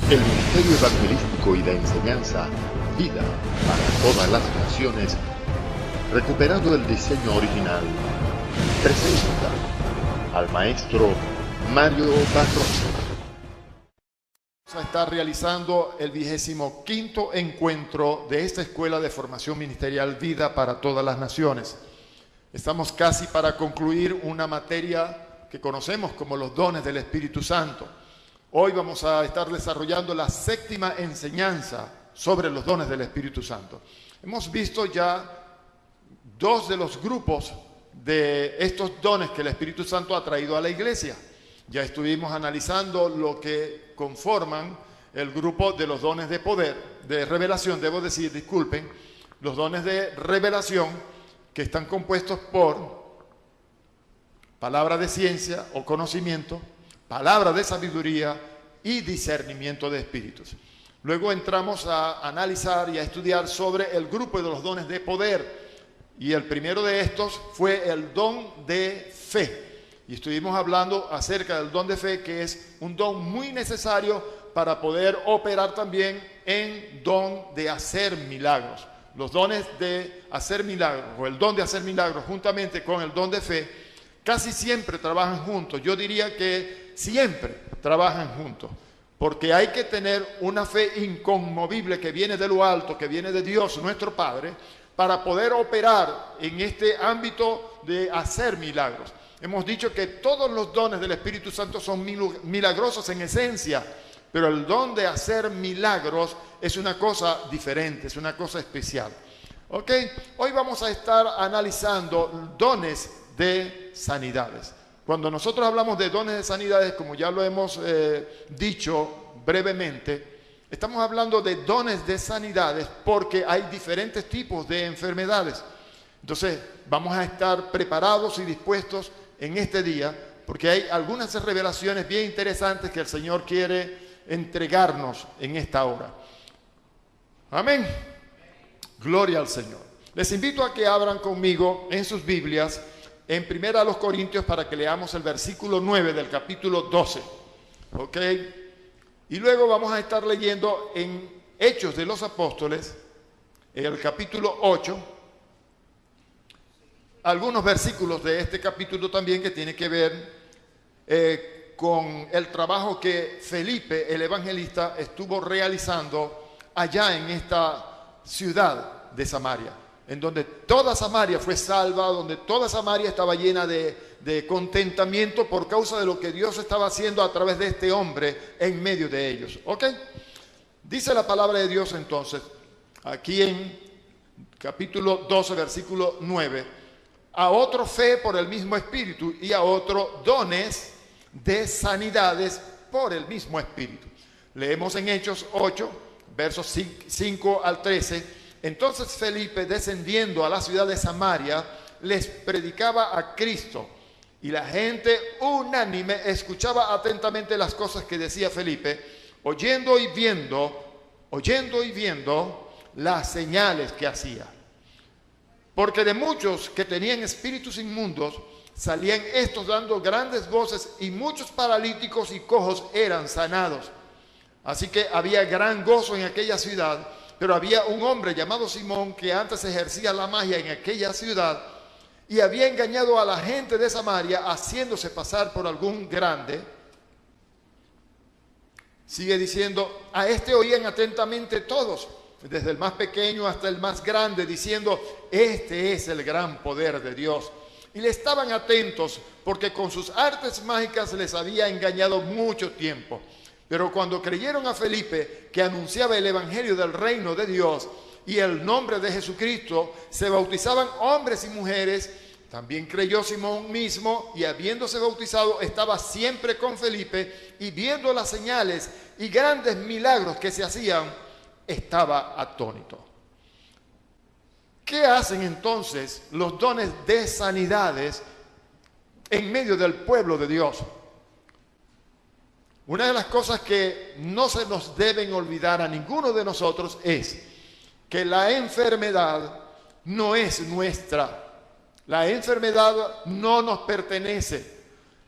El Ministerio Evangelístico y de Enseñanza, Vida para Todas las Naciones, recuperando el diseño original, presenta al maestro Mario Barroso. Vamos a estar realizando el 25º encuentro de esta Escuela de Formación Ministerial Vida para Todas las Naciones. Estamos casi para concluir una materia que conocemos como los dones del Espíritu Santo. Hoy vamos a estar desarrollando la 7ª enseñanza sobre los dones del Espíritu Santo. Hemos visto ya dos de los grupos de estos dones que el Espíritu Santo ha traído a la iglesia. Ya estuvimos analizando lo que conforman el grupo de los dones de poder, de revelación, los dones de revelación que están compuestos por palabra de ciencia o conocimiento, palabra de sabiduría y discernimiento de espíritus. Luego entramos a analizar y a estudiar sobre el grupo de los dones de poder. Y el primero de estos fue el don de fe. Y estuvimos hablando acerca del don de fe, que es un don muy necesario para poder operar también en don de hacer milagros. Los dones de hacer milagros, o el don de hacer milagros juntamente con el don de fe, casi siempre trabajan juntos. Yo diría que siempre trabajan juntos, porque hay que tener una fe inconmovible que viene de lo alto, que viene de Dios, nuestro Padre, para poder operar en este ámbito de hacer milagros. Hemos dicho que todos los dones del Espíritu Santo son milagrosos en esencia, pero el don de hacer milagros es una cosa diferente, es una cosa especial. ¿Ok? Hoy vamos a estar analizando dones de sanidades. Cuando nosotros hablamos de dones de sanidades, como ya lo hemos dicho brevemente, estamos hablando de dones de sanidades porque hay diferentes tipos de enfermedades. Entonces, vamos a estar preparados y dispuestos en este día porque hay algunas revelaciones bien interesantes que el Señor quiere entregarnos en esta hora. Amén. Gloria al Señor. Les invito a que abran conmigo en sus Biblias en 1 Corintios para que leamos el versículo 9 del capítulo 12. ¿Ok? Y luego vamos a estar leyendo en Hechos de los Apóstoles, en el capítulo 8, algunos versículos de este capítulo también que tiene que ver con el trabajo que Felipe, el evangelista, estuvo realizando allá en esta ciudad de Samaria, en donde toda Samaria fue salva, donde toda Samaria estaba llena de contentamiento por causa de lo que Dios estaba haciendo a través de este hombre en medio de ellos. ¿Ok? Dice la palabra de Dios entonces, aquí en capítulo 12, versículo 9, a otro fe por el mismo Espíritu y a otro dones de sanidades por el mismo Espíritu. Leemos en Hechos 8, versos 5 al 13. Entonces Felipe, descendiendo a la ciudad de Samaria, les predicaba a Cristo, y la gente unánime escuchaba atentamente las cosas que decía Felipe, oyendo y viendo las señales que hacía. Porque de muchos que tenían espíritus inmundos, salían estos dando grandes voces, y muchos paralíticos y cojos eran sanados. Así que había gran gozo en aquella ciudad. Pero había un hombre llamado Simón que antes ejercía la magia en aquella ciudad y había engañado a la gente de Samaria haciéndose pasar por algún grande. Sigue diciendo, a este oían atentamente todos, desde el más pequeño hasta el más grande, diciendo, este es el gran poder de Dios. Y le estaban atentos porque con sus artes mágicas les había engañado mucho tiempo. Pero cuando creyeron a Felipe, que anunciaba el evangelio del reino de Dios y el nombre de Jesucristo, se bautizaban hombres y mujeres. También creyó Simón mismo, y habiéndose bautizado estaba siempre con Felipe, y viendo las señales y grandes milagros que se hacían, estaba atónito. ¿Qué hacen entonces los dones de sanidades en medio del pueblo de Dios? Una de las cosas que no se nos deben olvidar a ninguno de nosotros es que la enfermedad no es nuestra. La enfermedad no nos pertenece.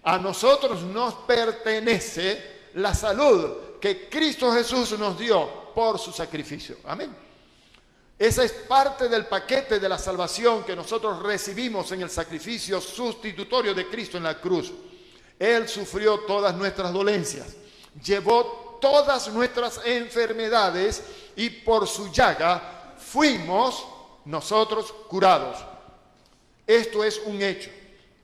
A nosotros nos pertenece la salud que Cristo Jesús nos dio por su sacrificio. Amén. Esa es parte del paquete de la salvación que nosotros recibimos en el sacrificio sustitutorio de Cristo en la cruz. Él sufrió todas nuestras dolencias, llevó todas nuestras enfermedades y por su llaga fuimos nosotros curados. Esto es un hecho.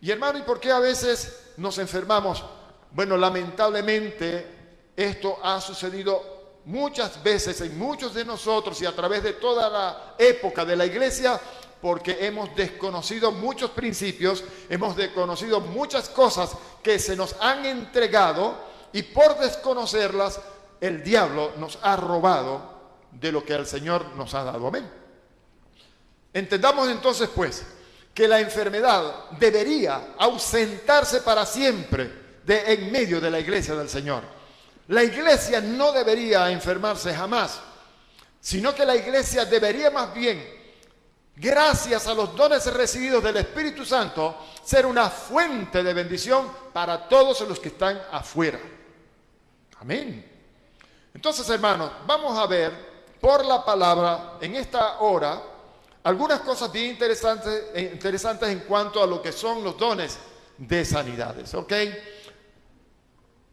Y hermano, ¿y por qué a veces nos enfermamos? Bueno, lamentablemente esto ha sucedido muchas veces en muchos de nosotros y a través de toda la época de la iglesia, porque hemos desconocido muchos principios, hemos desconocido muchas cosas que se nos han entregado y por desconocerlas el diablo nos ha robado de lo que el Señor nos ha dado. Amén. Entendamos entonces pues que la enfermedad debería ausentarse para siempre de en medio de la iglesia del Señor. La iglesia no debería enfermarse jamás, sino que la iglesia debería más bien, gracias a los dones recibidos del Espíritu Santo, ser una fuente de bendición para todos los que están afuera. Amén. Entonces, hermanos, vamos a ver por la palabra en esta hora algunas cosas bien interesantes en cuanto a lo que son los dones de sanidades, ¿ok?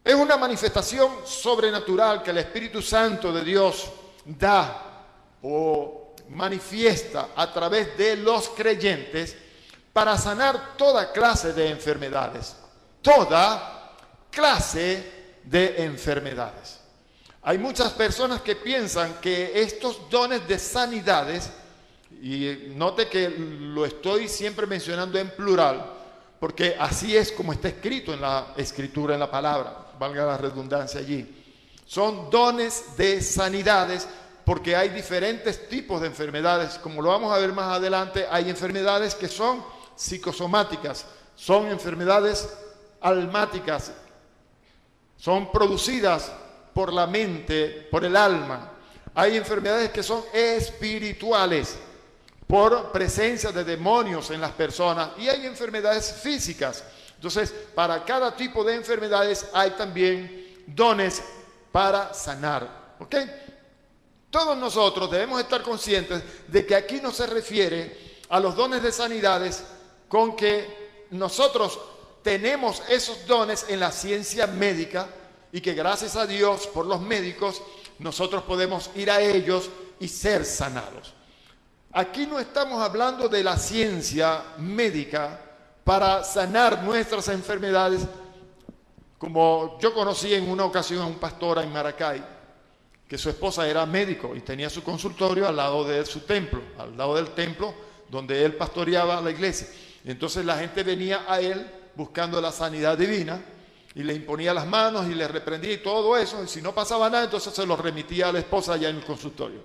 Es una manifestación sobrenatural que el Espíritu Santo de Dios da o manifiesta a través de los creyentes para sanar toda clase de enfermedades. Toda clase de enfermedades. Hay muchas personas que piensan que estos dones de sanidades, y note que lo estoy siempre mencionando en plural, porque así es como está escrito en la Escritura, en la palabra, valga la redundancia allí. Son dones de sanidades porque hay diferentes tipos de enfermedades. Como lo vamos a ver más adelante, hay enfermedades que son psicosomáticas, son enfermedades almáticas, son producidas por la mente, por el alma. Hay enfermedades que son espirituales, por presencia de demonios en las personas, y hay enfermedades físicas. Entonces, para cada tipo de enfermedades hay también dones para sanar, ¿ok? Todos nosotros debemos estar conscientes de que aquí no se refiere a los dones de sanidades con que nosotros tenemos esos dones en la ciencia médica y que gracias a Dios por los médicos nosotros podemos ir a ellos y ser sanados. Aquí no estamos hablando de la ciencia médica para sanar nuestras enfermedades, como yo conocí en una ocasión a un pastor en Maracay, que su esposa era médico y tenía su consultorio al lado de su templo, al lado del templo donde él pastoreaba la iglesia. Y entonces la gente venía a él buscando la sanidad divina y le imponía las manos y le reprendía y todo eso, y si no pasaba nada, entonces se lo remitía a la esposa allá en el consultorio.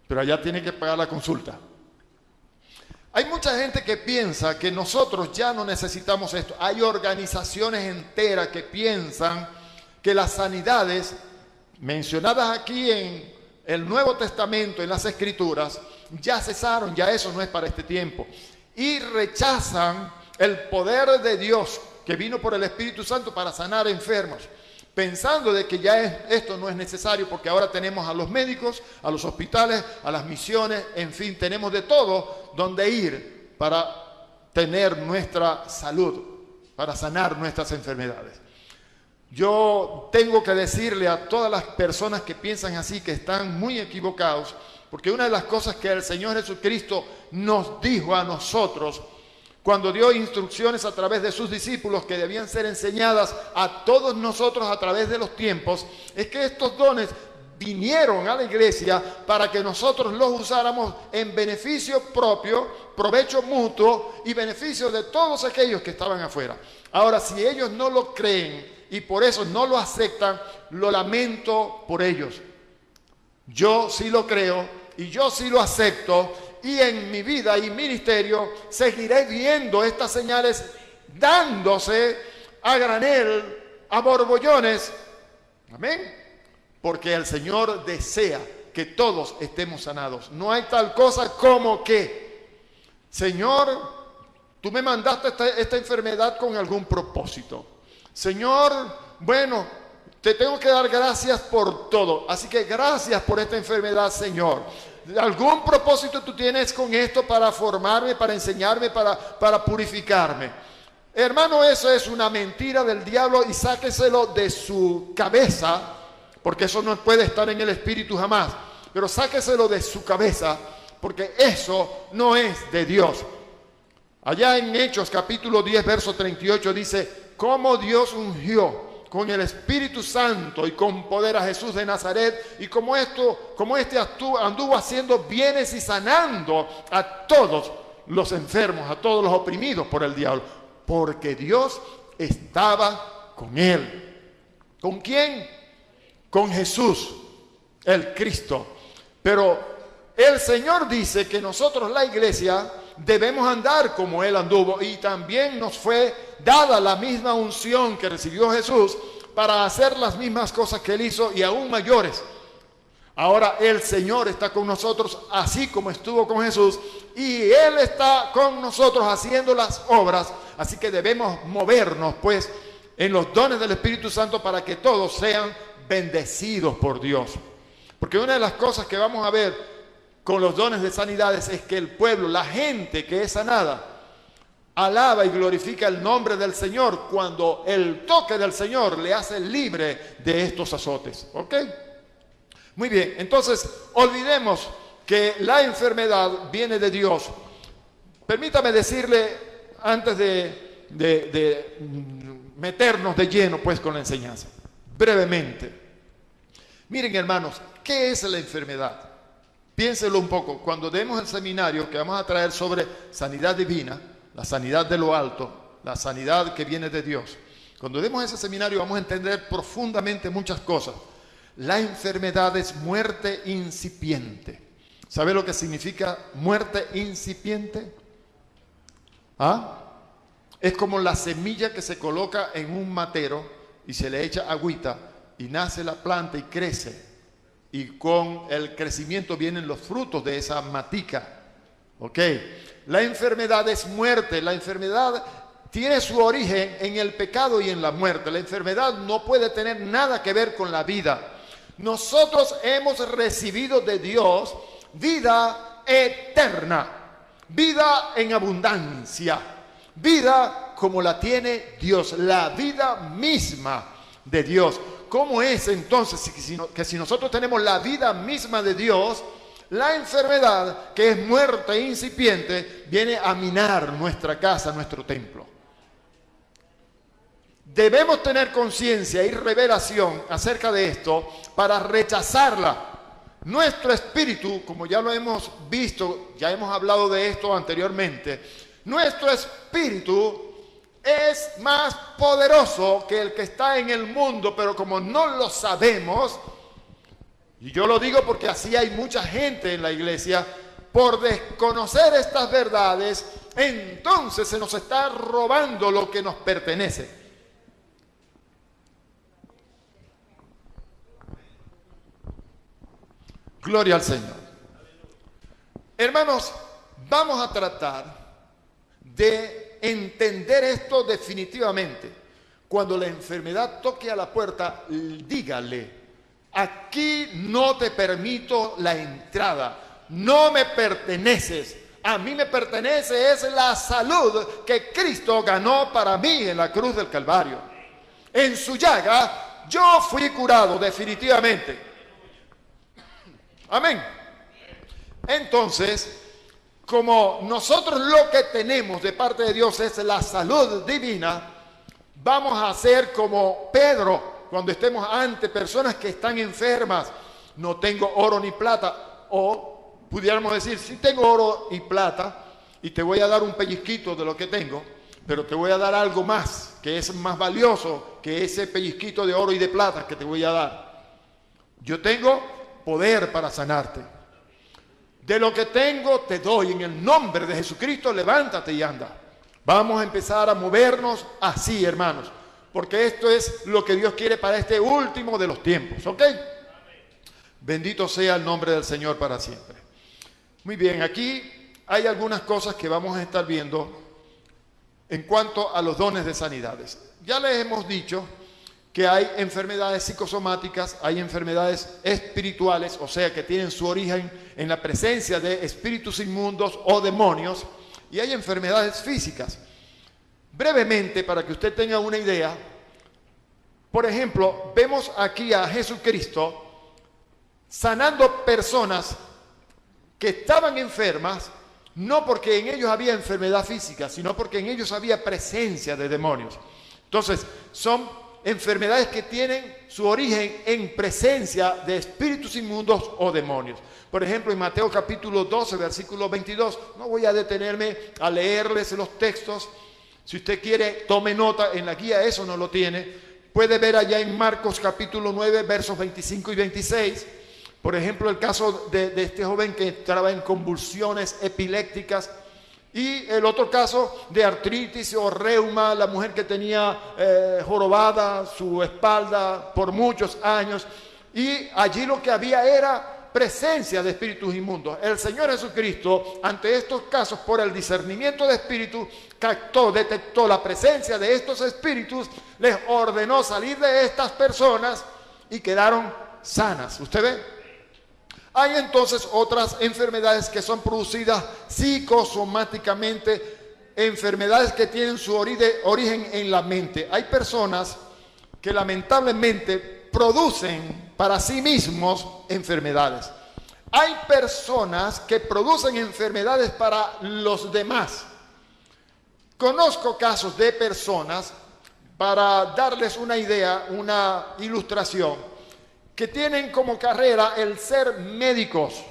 Pero allá tiene que pagar la consulta. Hay mucha gente que piensa que nosotros ya no necesitamos esto. Hay organizaciones enteras que piensan que las sanidades mencionadas aquí en el Nuevo Testamento, en las Escrituras, ya cesaron, ya eso no es para este tiempo. Y rechazan el poder de Dios que vino por el Espíritu Santo para sanar enfermos, pensando de que ya esto no es necesario porque ahora tenemos a los médicos, a los hospitales, a las misiones, en fin, tenemos de todo donde ir para tener nuestra salud, para sanar nuestras enfermedades. Yo tengo que decirle a todas las personas que piensan así que están muy equivocados, porque una de las cosas que el Señor Jesucristo nos dijo a nosotros cuando dio instrucciones a través de sus discípulos que debían ser enseñadas a todos nosotros a través de los tiempos, es que estos dones vinieron a la iglesia para que nosotros los usáramos en beneficio propio, provecho mutuo y beneficio de todos aquellos que estaban afuera. Ahora, si ellos no lo creen y por eso no lo aceptan, lo lamento por ellos. Yo sí lo creo y yo sí lo acepto. Y en mi vida y ministerio seguiré viendo estas señales dándose a granel, a borbollones. Amén. Porque el Señor desea que todos estemos sanados. No hay tal cosa como que, Señor, tú me mandaste esta enfermedad con algún propósito. Señor, bueno, Te tengo que dar gracias por todo. Así que gracias por esta enfermedad, Señor. ¿Algún propósito tú tienes con esto para formarme, para enseñarme, para purificarme? Hermano, eso es una mentira del diablo y sáqueselo de su cabeza, porque eso no puede estar en el espíritu jamás. Pero sáqueselo de su cabeza, porque eso no es de Dios. Allá en Hechos capítulo 10, verso 38 dice, cómo Dios ungió con el Espíritu Santo y con poder a Jesús de Nazaret, y como este anduvo haciendo bienes y sanando a todos los enfermos, a todos los oprimidos por el diablo, porque Dios estaba con él. ¿Con quién? Con Jesús, el Cristo. Pero el Señor dice que nosotros, la iglesia, debemos andar como Él anduvo, y también nos fue dada la misma unción que recibió Jesús para hacer las mismas cosas que Él hizo y aún mayores. Ahora el Señor está con nosotros así como estuvo con Jesús, y Él está con nosotros haciendo las obras, así que debemos movernos pues en los dones del Espíritu Santo para que todos sean bendecidos por Dios. Porque una de las cosas que vamos a ver con los dones de sanidades es que el pueblo, la gente que es sanada, alaba y glorifica el nombre del Señor cuando el toque del Señor le hace libre de estos azotes. ¿Ok? Muy bien, entonces olvidemos que la enfermedad viene de Dios. Permítame decirle, antes de meternos de lleno pues con la enseñanza, brevemente. Miren, hermanos, ¿qué es la enfermedad? Piénselo un poco. Cuando demos el seminario que vamos a traer sobre sanidad divina, la sanidad de lo alto, la sanidad que viene de Dios, cuando demos ese seminario vamos a entender profundamente muchas cosas. La enfermedad es muerte incipiente. ¿Sabe lo que significa muerte incipiente? ¿Ah? Es como la semilla que se coloca en un matero y se le echa agüita y nace la planta y crece. Y con el crecimiento vienen los frutos de esa matica. ¿Ok? La enfermedad es muerte. La enfermedad tiene su origen en el pecado y en la muerte. La enfermedad no puede tener nada que ver con la vida. Nosotros hemos recibido de Dios vida eterna, vida en abundancia, vida como la tiene Dios, la vida misma de Dios. ¿Cómo es entonces que si nosotros tenemos la vida misma de Dios, la enfermedad, que es muerte incipiente, viene a minar nuestra casa, nuestro templo? Debemos tener conciencia y revelación acerca de esto para rechazarla. Nuestro espíritu, como ya lo hemos visto, ya hemos hablado de esto anteriormente, nuestro espíritu es más poderoso que el que está en el mundo, pero como no lo sabemos, y yo lo digo porque así hay mucha gente en la iglesia, por desconocer estas verdades, entonces se nos está robando lo que nos pertenece. Gloria al Señor. Hermanos, vamos a tratar de entender esto definitivamente. Cuando la enfermedad toque a la puerta, dígale: aquí no te permito la entrada, no me perteneces, a mí me pertenece es la salud que Cristo ganó para mí en la cruz del Calvario. En su llaga yo fui curado definitivamente. Amén. Entonces, como nosotros lo que tenemos de parte de Dios es la salud divina, vamos a hacer como Pedro cuando estemos ante personas que están enfermas. No tengo oro ni plata, o pudiéramos decir, sí tengo oro y plata y te voy a dar un pellizquito de lo que tengo, pero te voy a dar algo más que es más valioso que ese pellizquito de oro y de plata que te voy a dar. Yo tengo poder para sanarte. De lo que tengo te doy, en el nombre de Jesucristo, levántate y anda. Vamos a empezar a movernos así, hermanos, porque esto es lo que Dios quiere para este último de los tiempos, ¿ok? Bendito sea el nombre del Señor para siempre. Muy bien, aquí hay algunas cosas que vamos a estar viendo en cuanto a los dones de sanidades. Ya les hemos dicho que hay enfermedades psicosomáticas, hay enfermedades espirituales, o sea, que tienen su origen en la presencia de espíritus inmundos o demonios, y hay enfermedades físicas. Brevemente, para que usted tenga una idea, por ejemplo, vemos aquí a Jesucristo sanando personas que estaban enfermas, no porque en ellos había enfermedad física, sino porque en ellos había presencia de demonios. Entonces, son enfermedades que tienen su origen en presencia de espíritus inmundos o demonios. Por ejemplo, en Mateo capítulo 12, versículo 22, no voy a detenerme a leerles los textos. Si usted quiere, tome nota, en la guía eso no lo tiene. Puede ver allá en Marcos capítulo 9, versos 25 y 26. Por ejemplo, el caso de este joven que entraba en convulsiones epilépticas. Y el otro caso de artritis o reuma, la mujer que tenía jorobada su espalda por muchos años. Y allí lo que había era presencia de espíritus inmundos. El Señor Jesucristo, ante estos casos, por el discernimiento de espíritus, detectó la presencia de estos espíritus, les ordenó salir de estas personas y quedaron sanas. ¿Usted ve? Hay entonces otras enfermedades que son producidas psicosomáticamente, enfermedades que tienen su origen en la mente. Hay personas que lamentablemente producen para sí mismos enfermedades. Hay personas que producen enfermedades para los demás. Conozco casos de personas, para darles una idea, una ilustración, que tienen como carrera el ser médicos.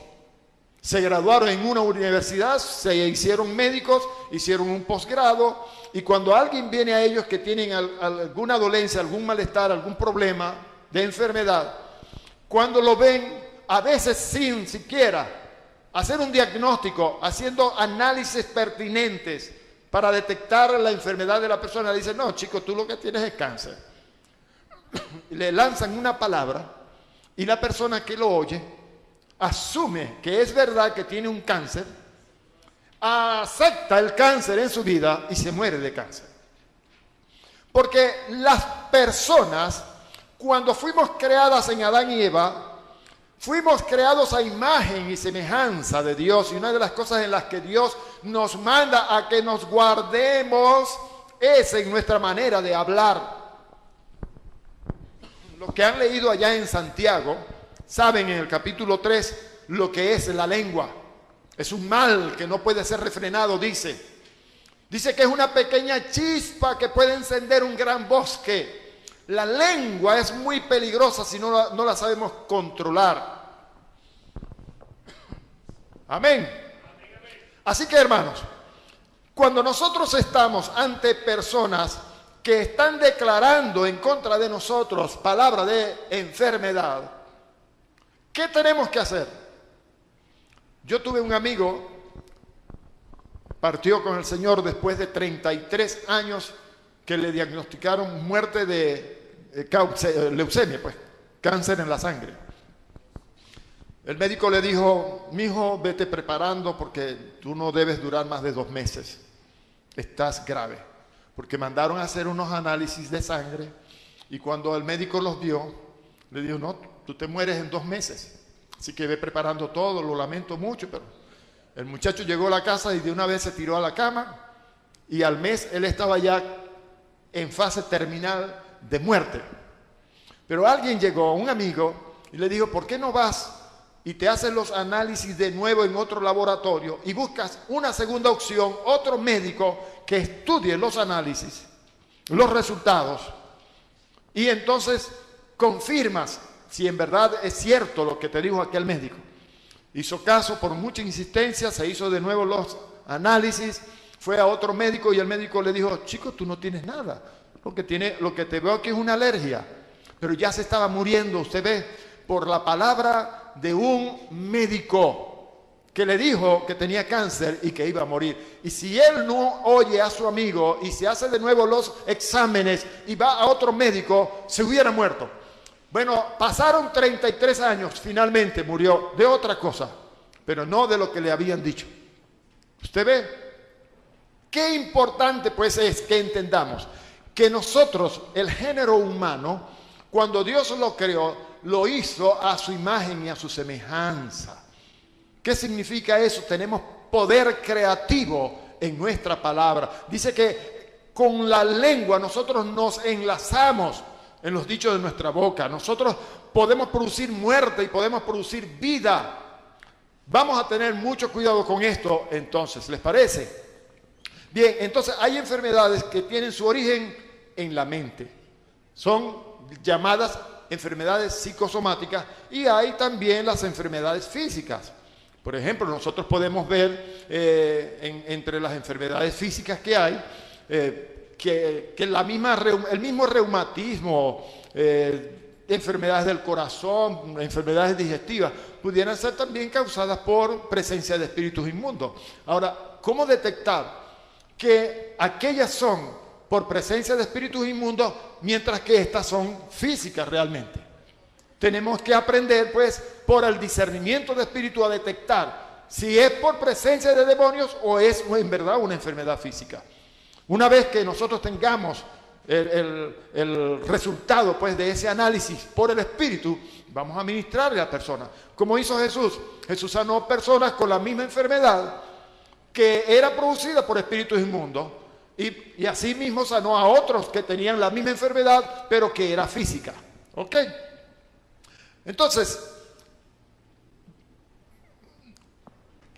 Se graduaron en una universidad, se hicieron médicos, hicieron un posgrado, y cuando alguien viene a ellos que tienen alguna dolencia, algún malestar, algún problema de enfermedad, cuando lo ven, a veces sin siquiera hacer un diagnóstico, haciendo análisis pertinentes para detectar la enfermedad de la persona, le dicen: no, chico, tú lo que tienes es cáncer. Le lanzan una palabra, y la persona que lo oye asume que es verdad que tiene un cáncer, acepta el cáncer en su vida y se muere de cáncer. Porque las personas, cuando fuimos creadas en Adán y Eva, fuimos creados a imagen y semejanza de Dios, y una de las cosas en las que Dios nos manda a que nos guardemos es en nuestra manera de hablar. Los que han leído allá en Santiago saben en el capítulo 3 lo que es la lengua. Es un mal que no puede ser refrenado, dice. Dice que es una pequeña chispa que puede encender un gran bosque. La lengua es muy peligrosa si no la sabemos controlar. Amén. Así que, hermanos, cuando nosotros estamos ante personas que están declarando en contra de nosotros palabra de enfermedad, ¿qué tenemos que hacer? Yo tuve un amigo, partió con el Señor después de 33 años que le diagnosticaron muerte de leucemia, pues, cáncer en la sangre. El médico le dijo: mijo, vete preparando porque tú no debes durar más de 2 meses. Estás grave. Porque mandaron a hacer unos análisis de sangre y cuando el médico los vio, le dijo: no, tú te mueres en 2 meses. Así que ve preparando todo, lo lamento mucho, pero el muchacho llegó a la casa y de una vez se tiró a la cama y al mes él estaba ya en fase terminal de muerte. Pero alguien llegó, un amigo, y le dijo: ¿por qué no vas y te haces los análisis de nuevo en otro laboratorio y buscas una segunda opción, otro médico que estudie los análisis, los resultados, y entonces confirmas si en verdad es cierto lo que te dijo aquel médico? Hizo caso, por mucha insistencia, se hizo de nuevo los análisis, fue a otro médico y el médico le dijo: chico, tú no tienes nada, lo que te veo aquí es una alergia. Pero ya se estaba muriendo, usted ve, por la palabra de un médico que le dijo que tenía cáncer y que iba a morir. Y si él no oye a su amigo y se hace de nuevo los exámenes y va a otro médico, se hubiera muerto. Bueno, pasaron 33 años, finalmente murió de otra cosa, pero no de lo que le habían dicho. ¿Usted ve? Qué importante pues es que entendamos que nosotros, el género humano, Cuando Dios lo creó, lo hizo a su imagen y a su semejanza. ¿Qué significa eso? Tenemos poder creativo en nuestra palabra. Dice que con la lengua nosotros nos enlazamos en los dichos de nuestra boca. Nosotros podemos producir muerte y podemos producir vida. Vamos a tener mucho cuidado con esto, entonces, ¿les parece? Bien, entonces hay enfermedades que tienen su origen en la mente. Son llamadas enfermedades psicosomáticas y hay también las enfermedades físicas. Por ejemplo, nosotros podemos ver entre las enfermedades físicas que hay, que el mismo reumatismo, enfermedades del corazón, enfermedades digestivas, pudieran ser también causadas por presencia de espíritus inmundos. Ahora, ¿cómo detectar que aquellas son por presencia de espíritus inmundos, mientras que estas son físicas realmente? Tenemos que aprender, pues, por el discernimiento de espíritu a detectar si es por presencia de demonios o es en verdad una enfermedad física. Una vez que nosotros tengamos el resultado, pues, de ese análisis por el espíritu, vamos a ministrarle a la persona. Como hizo Jesús. Jesús sanó personas con la misma enfermedad que era producida por espíritus inmundos. Y así mismo sanó a otros que tenían la misma enfermedad, pero que era física. ¿Ok? Entonces,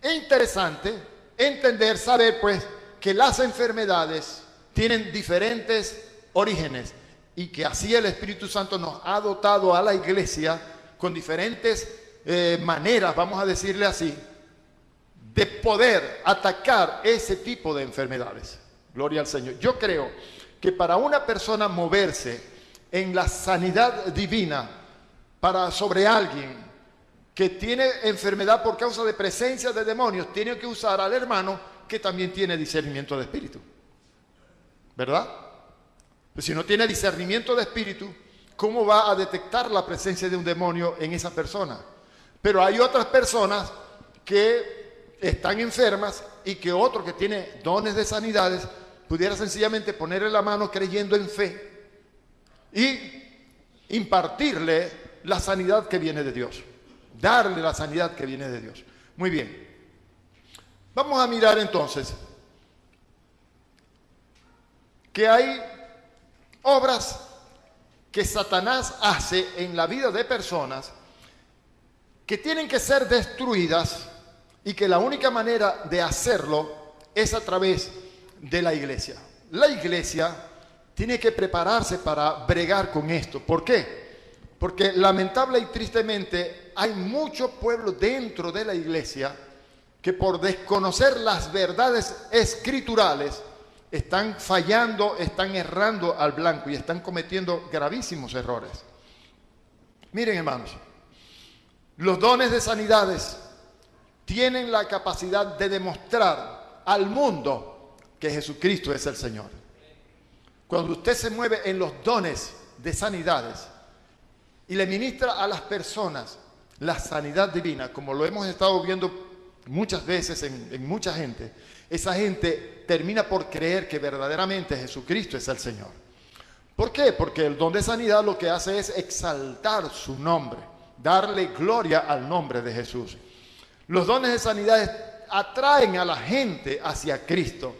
es interesante entender, saber, pues, que las enfermedades tienen diferentes orígenes y que así el Espíritu Santo nos ha dotado a la iglesia con diferentes maneras, vamos a decirle así, de poder atacar ese tipo de enfermedades. Gloria al Señor. Yo creo que para una persona moverse en la sanidad divina sobre alguien que tiene enfermedad por causa de presencia de demonios, tiene que usar al hermano que también tiene discernimiento de espíritu. ¿Verdad? Pues si no tiene discernimiento de espíritu, ¿cómo va a detectar la presencia de un demonio en esa persona? Pero hay otras personas que están enfermas y que otro que tiene dones de sanidades pudiera sencillamente ponerle la mano creyendo en fe y impartirle la sanidad que viene de Dios. Darle la sanidad que viene de Dios. Muy bien. Vamos a mirar entonces que hay obras que Satanás hace en la vida de personas que tienen que ser destruidas y que la única manera de hacerlo es a través de la iglesia. La iglesia tiene que prepararse para bregar con esto. ¿Por qué? Porque lamentable y tristemente hay mucho pueblo dentro de la iglesia que por desconocer las verdades escriturales están fallando, están errando al blanco y están cometiendo gravísimos errores. Miren, hermanos, los dones de sanidades tienen la capacidad de demostrar al mundo que Jesucristo es el Señor. Cuando usted se mueve en los dones de sanidades y le ministra a las personas la sanidad divina, como lo hemos estado viendo muchas veces en mucha gente, esa gente termina por creer que verdaderamente Jesucristo es el Señor. ¿Por qué? Porque el don de sanidad lo que hace es exaltar su nombre, darle gloria al nombre de Jesús. Los dones de sanidad atraen a la gente hacia Cristo.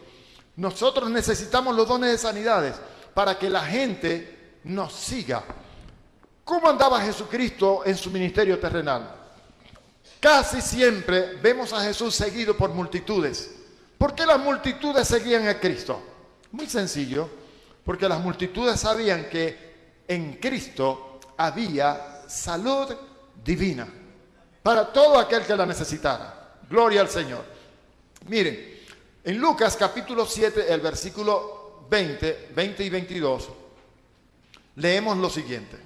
Nosotros necesitamos los dones de sanidades para que la gente nos siga. ¿Cómo andaba Jesucristo en su ministerio terrenal? Casi siempre vemos a Jesús seguido por multitudes. ¿Por qué las multitudes seguían a Cristo? Muy sencillo, porque las multitudes sabían que en Cristo había salud divina para todo aquel que la necesitara. Gloria al Señor. Miren, en Lucas capítulo 7, el versículo 20 y 22, leemos lo siguiente.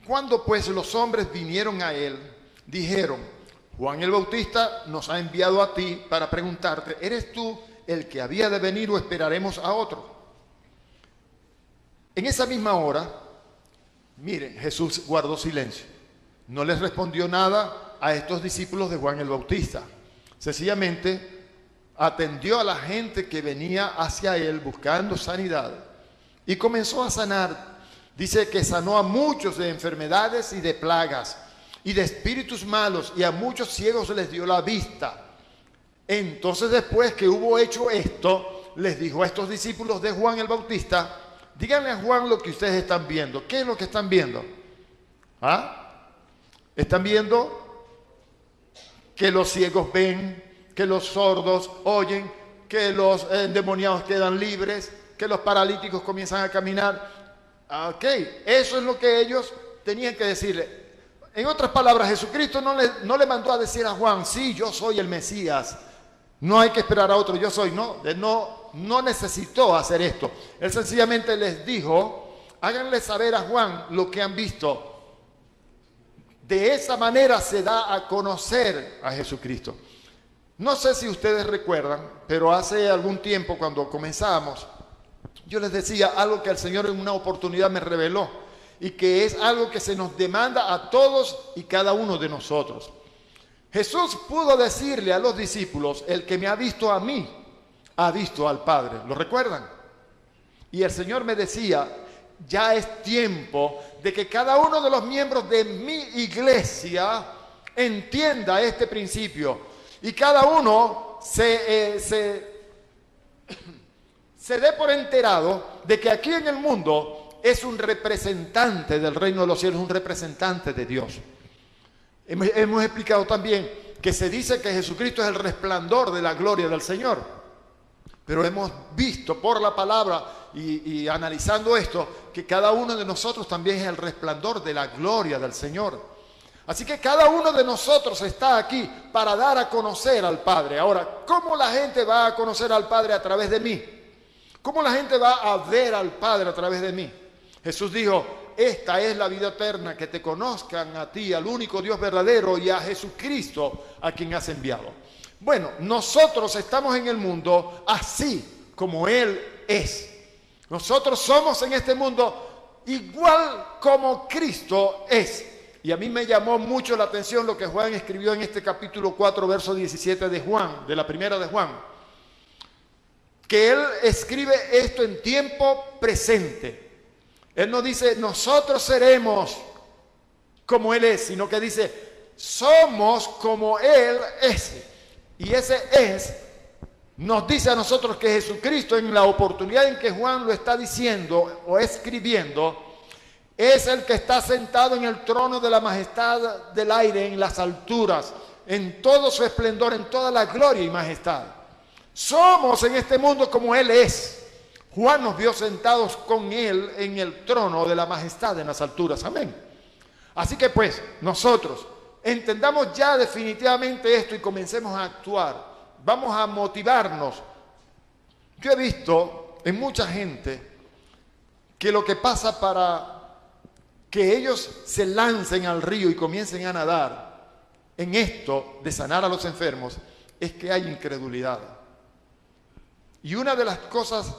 Cuando pues los hombres vinieron a él, dijeron: Juan el Bautista nos ha enviado a ti para preguntarte, ¿eres tú el que había de venir o esperaremos a otro? En esa misma hora, miren, Jesús guardó silencio. No les respondió nada a estos discípulos de Juan el Bautista. Sencillamente atendió a la gente que venía hacia él buscando sanidad y comenzó a sanar Dice que sanó a muchos de enfermedades y de plagas y de espíritus malos, y a muchos ciegos les dio la vista. Entonces, después que hubo hecho esto, les dijo a estos discípulos de Juan el Bautista: díganle a Juan lo que ustedes están viendo. ¿Qué es lo que están viendo? ¿Ah? Están viendo que los ciegos ven, que los sordos oyen, que los endemoniados quedan libres, que los paralíticos comienzan a caminar. Ok, eso es lo que ellos tenían que decirle. En otras palabras, Jesucristo no le mandó a decir a Juan: sí, yo soy el Mesías, no hay que esperar a otro, yo soy. No necesitó hacer esto. Él sencillamente les dijo: háganle saber a Juan lo que han visto. De esa manera se da a conocer a Jesucristo. No sé si ustedes recuerdan, pero hace algún tiempo, cuando comenzamos, yo les decía algo que el Señor en una oportunidad me reveló, y que es algo que se nos demanda a todos y cada uno de nosotros. Jesús pudo decirle a los discípulos: el que me ha visto a mí, ha visto al Padre. ¿Lo recuerdan? Y el Señor me decía: ya es tiempo de que cada uno de los miembros de mi iglesia entienda este principio, y cada uno se dé por enterado de que aquí en el mundo es un representante del reino de los cielos, un representante de Dios. Hemos explicado también que se dice que Jesucristo es el resplandor de la gloria del Señor. Pero hemos visto por la palabra y analizando esto, que cada uno de nosotros también es el resplandor de la gloria del Señor. Así que cada uno de nosotros está aquí para dar a conocer al Padre. Ahora, ¿cómo la gente va a conocer al Padre? A través de mí. ¿Cómo la gente va a ver al Padre a través de mí? Jesús dijo: esta es la vida eterna, que te conozcan a ti, al único Dios verdadero, y a Jesucristo, a quien has enviado. Bueno, nosotros estamos en el mundo así como Él es. Nosotros somos en este mundo igual como Cristo es. Y a mí me llamó mucho la atención lo que Juan escribió en este capítulo 4, verso 17 de Juan, de la primera de Juan. Que Él escribe esto en tiempo presente. Él no dice: nosotros seremos como Él es, sino que dice: somos como Él es. Y ese es nos dice a nosotros que Jesucristo, en la oportunidad en que Juan lo está diciendo o escribiendo, es el que está sentado en el trono de la majestad del aire, en las alturas, en todo su esplendor, en toda la gloria y majestad. Somos en este mundo como Él es. Juan nos vio sentados con Él en el trono de la majestad en las alturas. Amén. Así que pues, nosotros entendamos ya definitivamente esto y comencemos a actuar. Vamos a motivarnos. Yo he visto en mucha gente que lo que pasa para que ellos se lancen al río y comiencen a nadar en esto de sanar a los enfermos es que hay incredulidad. Y una de las cosas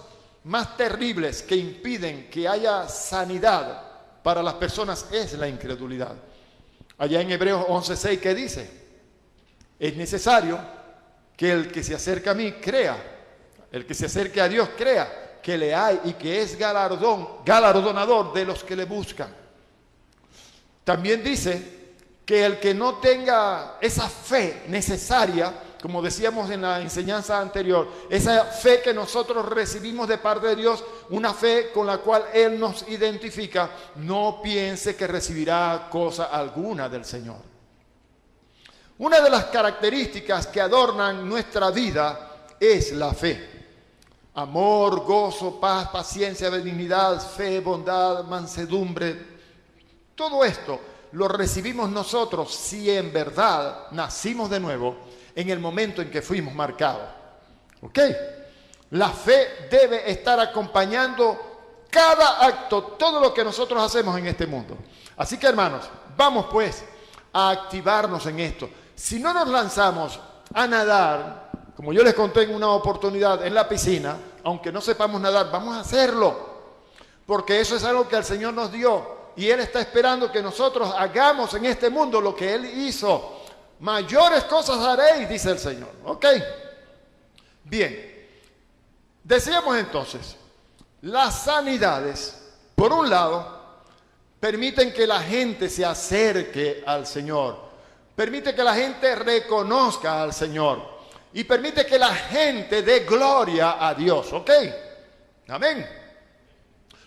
más terribles que impiden que haya sanidad para las personas es la incredulidad. Allá en Hebreos 11:6, ¿qué dice? Es necesario que el que se acerca a mí crea, el que se acerque a Dios crea que le hay y que es galardonador de los que le buscan. También dice que el que no tenga esa fe necesaria, como decíamos en la enseñanza anterior, esa fe que nosotros recibimos de parte de Dios, una fe con la cual Él nos identifica, no piense que recibirá cosa alguna del Señor. Una de las características que adornan nuestra vida es la fe. Amor, gozo, paz, paciencia, benignidad, fe, bondad, mansedumbre. Todo esto lo recibimos nosotros si en verdad nacimos de nuevo en el momento en que fuimos marcados. ¿Ok? La fe debe estar acompañando cada acto, todo lo que nosotros hacemos en este mundo. Así que, hermanos, vamos pues a activarnos en esto. Si no nos lanzamos a nadar, como yo les conté en una oportunidad en la piscina, aunque no sepamos nadar, vamos a hacerlo. Porque eso es algo que el Señor nos dio. Y Él está esperando que nosotros hagamos en este mundo lo que Él hizo. Mayores cosas haréis, dice el Señor. ¿Ok? Bien. Decíamos entonces, las sanidades, por un lado, permiten que la gente se acerque al Señor, permite que la gente reconozca al Señor y permite que la gente dé gloria a Dios, ¿ok? Amén.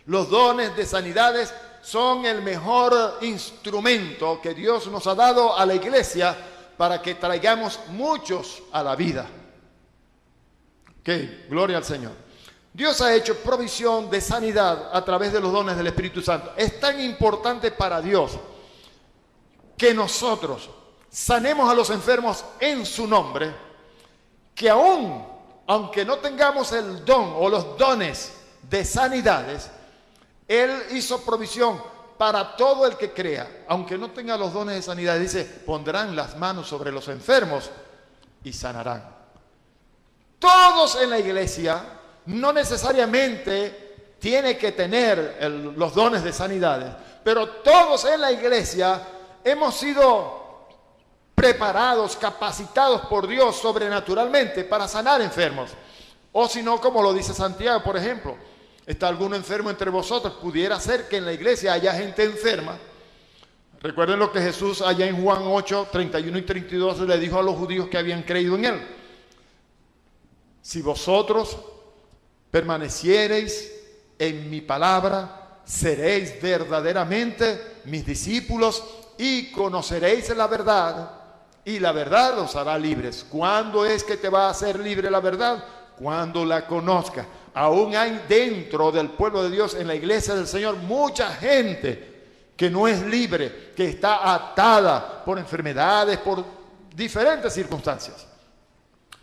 Los dones de sanidades son el mejor instrumento que Dios nos ha dado a la iglesia para que traigamos muchos a la vida. Ok, gloria al Señor. Dios ha hecho provisión de sanidad a través de los dones del Espíritu Santo. Es tan importante para Dios que nosotros sanemos a los enfermos en su nombre, que aunque no tengamos el don o los dones de sanidades, Él hizo provisión para todo el que crea. Aunque no tenga los dones de sanidad, dice, pondrán las manos sobre los enfermos y sanarán. Todos en la iglesia no necesariamente tiene que tener los dones de sanidades, pero todos en la iglesia hemos sido preparados, capacitados por Dios sobrenaturalmente para sanar enfermos. O si no, como lo dice Santiago, por ejemplo, ¿está alguno enfermo entre vosotros? Pudiera ser que en la iglesia haya gente enferma. Recuerden lo que Jesús allá en Juan 8, 31 y 32 le dijo a los judíos que habían creído en Él. Si vosotros permaneciereis en mi palabra, seréis verdaderamente mis discípulos y conoceréis la verdad, y la verdad os hará libres. ¿Cuándo es que te va a hacer libre la verdad? Cuando la conozcas. Aún hay dentro del pueblo de Dios, en la iglesia del Señor, mucha gente que no es libre, que está atada por enfermedades, por diferentes circunstancias.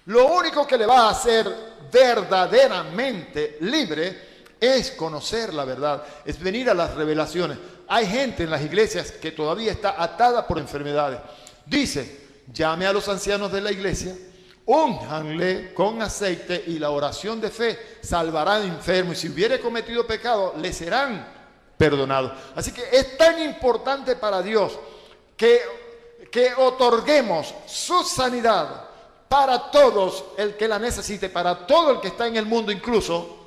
Lo único que le va a hacer verdaderamente libre es conocer la verdad, es venir a las revelaciones. Hay gente en las iglesias que todavía está atada por enfermedades. Dice, llame a los ancianos de la iglesia, únjanle con aceite y la oración de fe salvará al enfermo, y si hubiere cometido pecado le serán perdonados. Así que es tan importante para Dios que otorguemos su sanidad para todos el que la necesite, para todo el que está en el mundo incluso,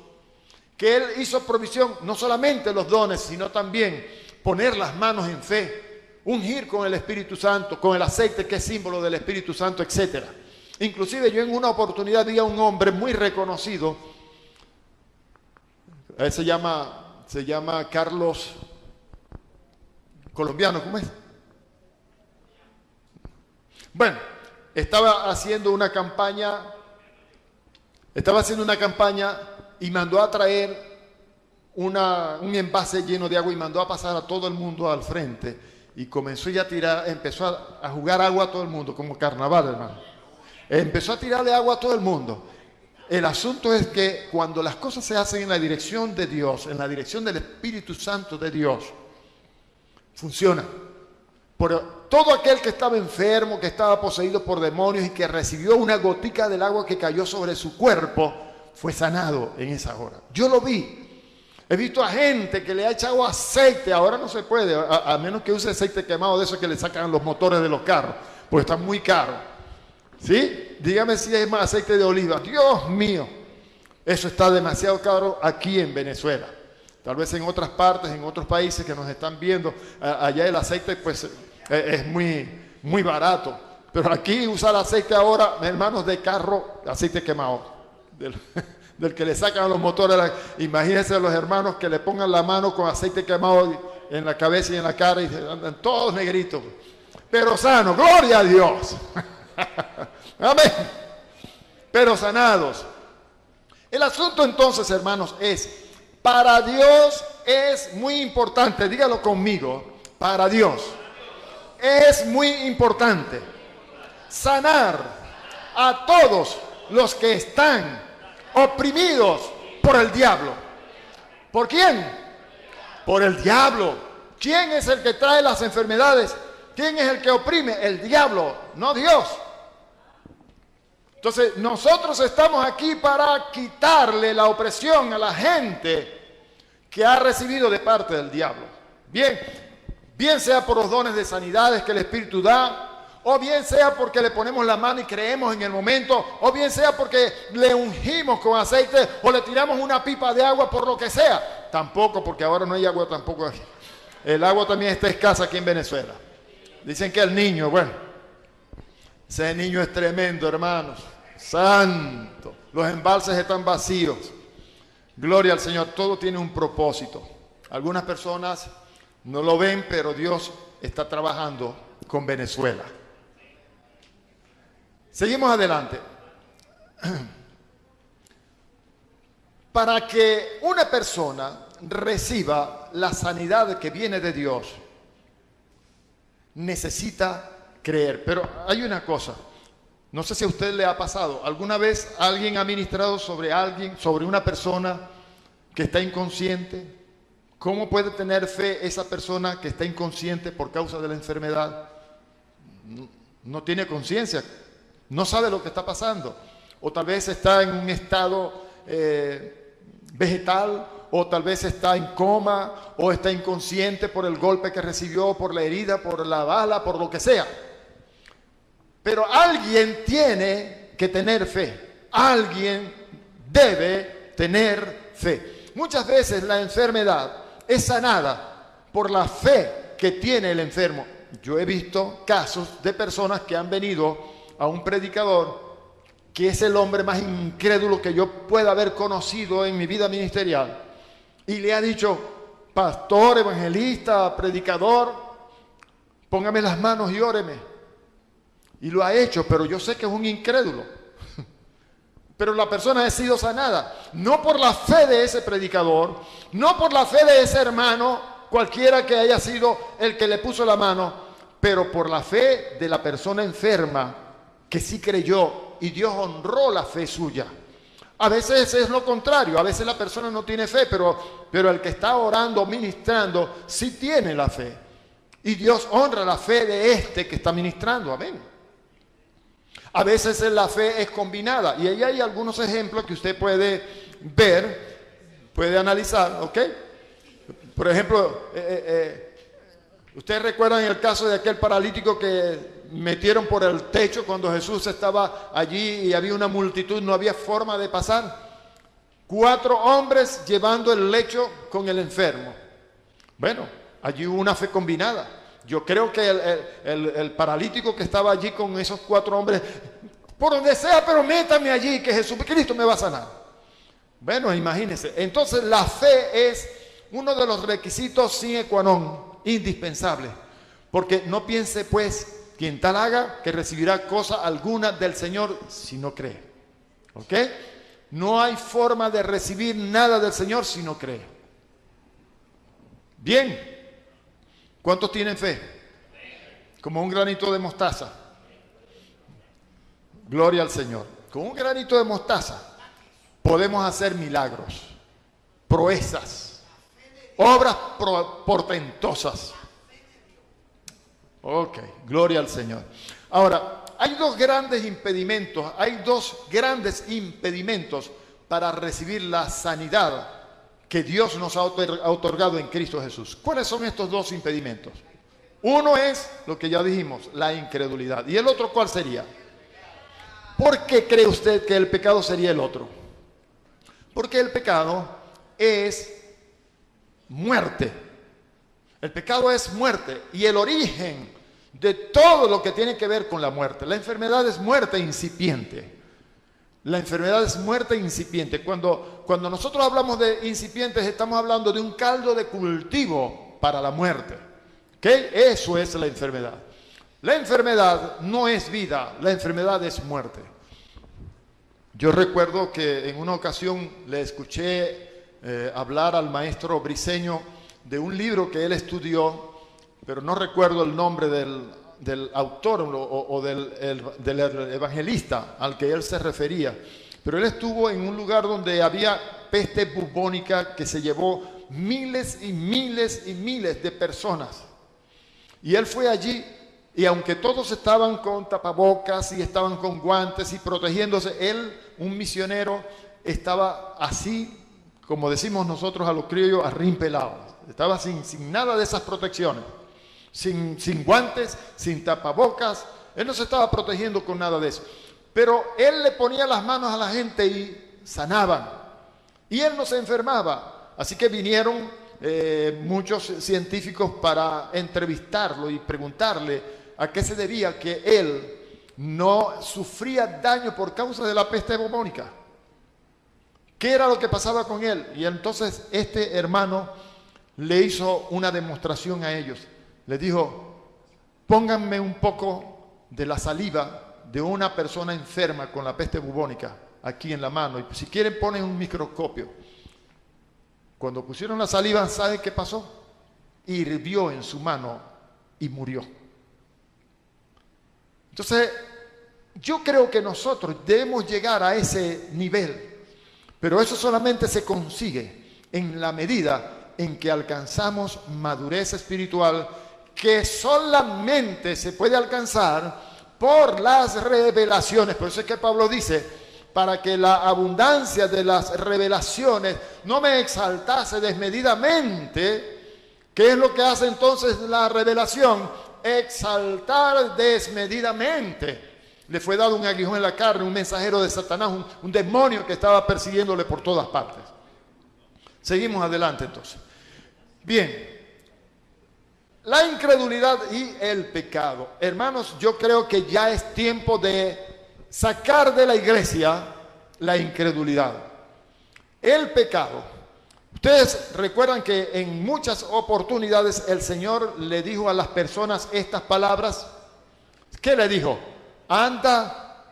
que Él hizo provisión, no solamente los dones, sino también poner las manos en fe, ungir con el Espíritu Santo, con el aceite que es símbolo del Espíritu Santo, etc. Inclusive yo en una oportunidad vi a un hombre muy reconocido, él se llama Carlos, colombiano, ¿cómo es? Bueno, estaba haciendo una campaña y mandó a traer un envase lleno de agua y mandó a pasar a todo el mundo al frente y comenzó ya a tirar, empezó a jugar agua a todo el mundo, como carnaval, hermano. Empezó a tirarle agua a todo el mundo. El asunto es que cuando las cosas se hacen en la dirección de Dios, en la dirección del Espíritu Santo de Dios, funciona. Por todo aquel que estaba enfermo, que estaba poseído por demonios y que recibió una gotica del agua que cayó sobre su cuerpo, fue sanado en esa hora. Yo lo vi. He visto a gente que le ha echado aceite, ahora no se puede, a menos que use aceite quemado de esos que le sacan los motores de los carros, porque está muy caro. ¿Sí? Dígame si es más aceite de oliva. Dios mío, eso está demasiado caro aquí en Venezuela. Tal vez en otras partes, en otros países que nos están viendo, allá el aceite pues es muy barato. Pero aquí usar aceite ahora, hermanos, de carro, aceite quemado, del que le sacan los motores. Imagínense a los hermanos que le pongan la mano con aceite quemado en la cabeza y en la cara y andan todos negritos. Pero sanos, gloria a Dios. Amén. Pero sanados. El asunto entonces, hermanos, es, para Dios es muy importante, dígalo conmigo, para Dios es muy importante sanar a todos los que están oprimidos por el diablo. ¿Por quién? Por el diablo. ¿Quién es el que trae las enfermedades? ¿Quién es el que oprime? El diablo, no Dios. Entonces, nosotros estamos aquí para quitarle la opresión a la gente que ha recibido de parte del diablo. Bien sea por los dones de sanidades que el Espíritu da, o bien sea porque le ponemos la mano y creemos en el momento, o bien sea porque le ungimos con aceite o le tiramos una pipa de agua, por lo que sea. Tampoco, porque ahora no hay agua tampoco aquí. El agua también está escasa aquí en Venezuela. Dicen que el niño, bueno, ese niño es tremendo, hermanos. Santo. Los embalses están vacíos. Gloria al Señor. Todo tiene un propósito. Algunas personas no lo ven, pero Dios está trabajando con Venezuela. Seguimos adelante. Para que una persona reciba la sanidad que viene de Dios, necesita creer. Pero hay una cosa, no sé si a usted le ha pasado, ¿alguna vez alguien ha ministrado sobre alguien, sobre una persona que está inconsciente? ¿Cómo puede tener fe esa persona que está inconsciente por causa de la enfermedad? No tiene conciencia, no sabe lo que está pasando, o tal vez está en un estado vegetal, o tal vez está en coma, o está inconsciente por el golpe que recibió, por la herida, por la bala, por lo que sea. Pero alguien tiene que tener fe, alguien debe tener fe. Muchas veces la enfermedad es sanada por la fe que tiene el enfermo. Yo he visto casos de personas que han venido a un predicador que es el hombre más incrédulo que yo pueda haber conocido en mi vida ministerial, y le ha dicho: pastor, evangelista, predicador, póngame las manos y óreme. Y lo ha hecho, pero yo sé que es un incrédulo. Pero la persona ha sido sanada, no por la fe de ese predicador, no por la fe de ese hermano, cualquiera que haya sido el que le puso la mano, pero por la fe de la persona enferma que sí creyó, y Dios honró la fe suya. A veces es lo contrario, a veces la persona no tiene fe, pero el que está orando, ministrando, sí tiene la fe. Y Dios honra la fe de este que está ministrando, amén. A veces la fe es combinada, y ahí hay algunos ejemplos que usted puede ver, puede analizar, ¿ok? Por ejemplo, ustedes recuerdan el caso de aquel paralítico que metieron por el techo cuando Jesús estaba allí y había una multitud, no había forma de pasar. 4 hombres llevando el lecho con el enfermo. Bueno, allí hubo una fe combinada. Yo creo que el paralítico que estaba allí con esos 4 hombres, por donde sea, pero métame allí, que Jesucristo me va a sanar. Bueno, imagínense. Entonces la fe es uno de los requisitos sine qua non, indispensable. Porque no piense pues quien tal haga que recibirá cosa alguna del Señor si no cree. ¿Ok? No hay forma de recibir nada del Señor si no cree. Bien. ¿Cuántos tienen fe? Como un granito de mostaza. Gloria al Señor. Con un granito de mostaza podemos hacer milagros, proezas, obras portentosas. Ok, gloria al Señor. Ahora, hay dos grandes impedimentos para recibir la sanidad que Dios nos ha otorgado en Cristo Jesús. ¿Cuáles son estos dos impedimentos? Uno es lo que ya dijimos, la incredulidad. ¿Y el otro cuál sería? ¿Por qué cree usted que el pecado sería el otro? Porque el pecado es muerte. El pecado es muerte y el origen de todo lo que tiene que ver con la muerte. La enfermedad es muerte incipiente. La enfermedad es muerte incipiente. Cuando nosotros hablamos de incipientes, estamos hablando de un caldo de cultivo para la muerte. ¿Ok? Eso es la enfermedad. La enfermedad no es vida, la enfermedad es muerte. Yo recuerdo que en una ocasión le escuché hablar al maestro Briceño de un libro que él estudió, pero no recuerdo el nombre del autor o del evangelista al que él se refería. Pero él estuvo en un lugar donde había peste bubónica que se llevó miles y miles y miles de personas. Y él fue allí, y aunque todos estaban con tapabocas y estaban con guantes y protegiéndose, él, un misionero, estaba así, como decimos nosotros a los criollos, arrimpelado. Estaba sin nada de esas protecciones, sin guantes, sin tapabocas. Él no se estaba protegiendo con nada de eso. Pero él le ponía las manos a la gente y sanaban. Y él no se enfermaba. Así que vinieron muchos científicos para entrevistarlo y preguntarle a qué se debía que él no sufría daño por causa de la peste bubónica. ¿Qué era lo que pasaba con él? Y entonces este hermano le hizo una demostración a ellos. Le dijo: pónganme un poco de la saliva de una persona enferma con la peste bubónica aquí en la mano, y si quieren ponen un microscopio. Cuando pusieron la saliva, ¿saben qué pasó? Hirvió en su mano y murió. Entonces, yo creo que nosotros debemos llegar a ese nivel, pero eso solamente se consigue en la medida en que alcanzamos madurez espiritual, que solamente se puede alcanzar por las revelaciones. Por eso es que Pablo dice: para que la abundancia de las revelaciones no me exaltase desmedidamente. ¿Qué es lo que hace entonces la revelación? Exaltar desmedidamente. Le fue dado un aguijón en la carne, un mensajero de Satanás, un demonio que estaba persiguiéndole por todas partes. Seguimos adelante entonces. Bien, la incredulidad y el pecado. Hermanos, yo creo que ya es tiempo de sacar de la iglesia la incredulidad. El pecado. Ustedes recuerdan que en muchas oportunidades el Señor le dijo a las personas estas palabras. ¿Qué le dijo? Anda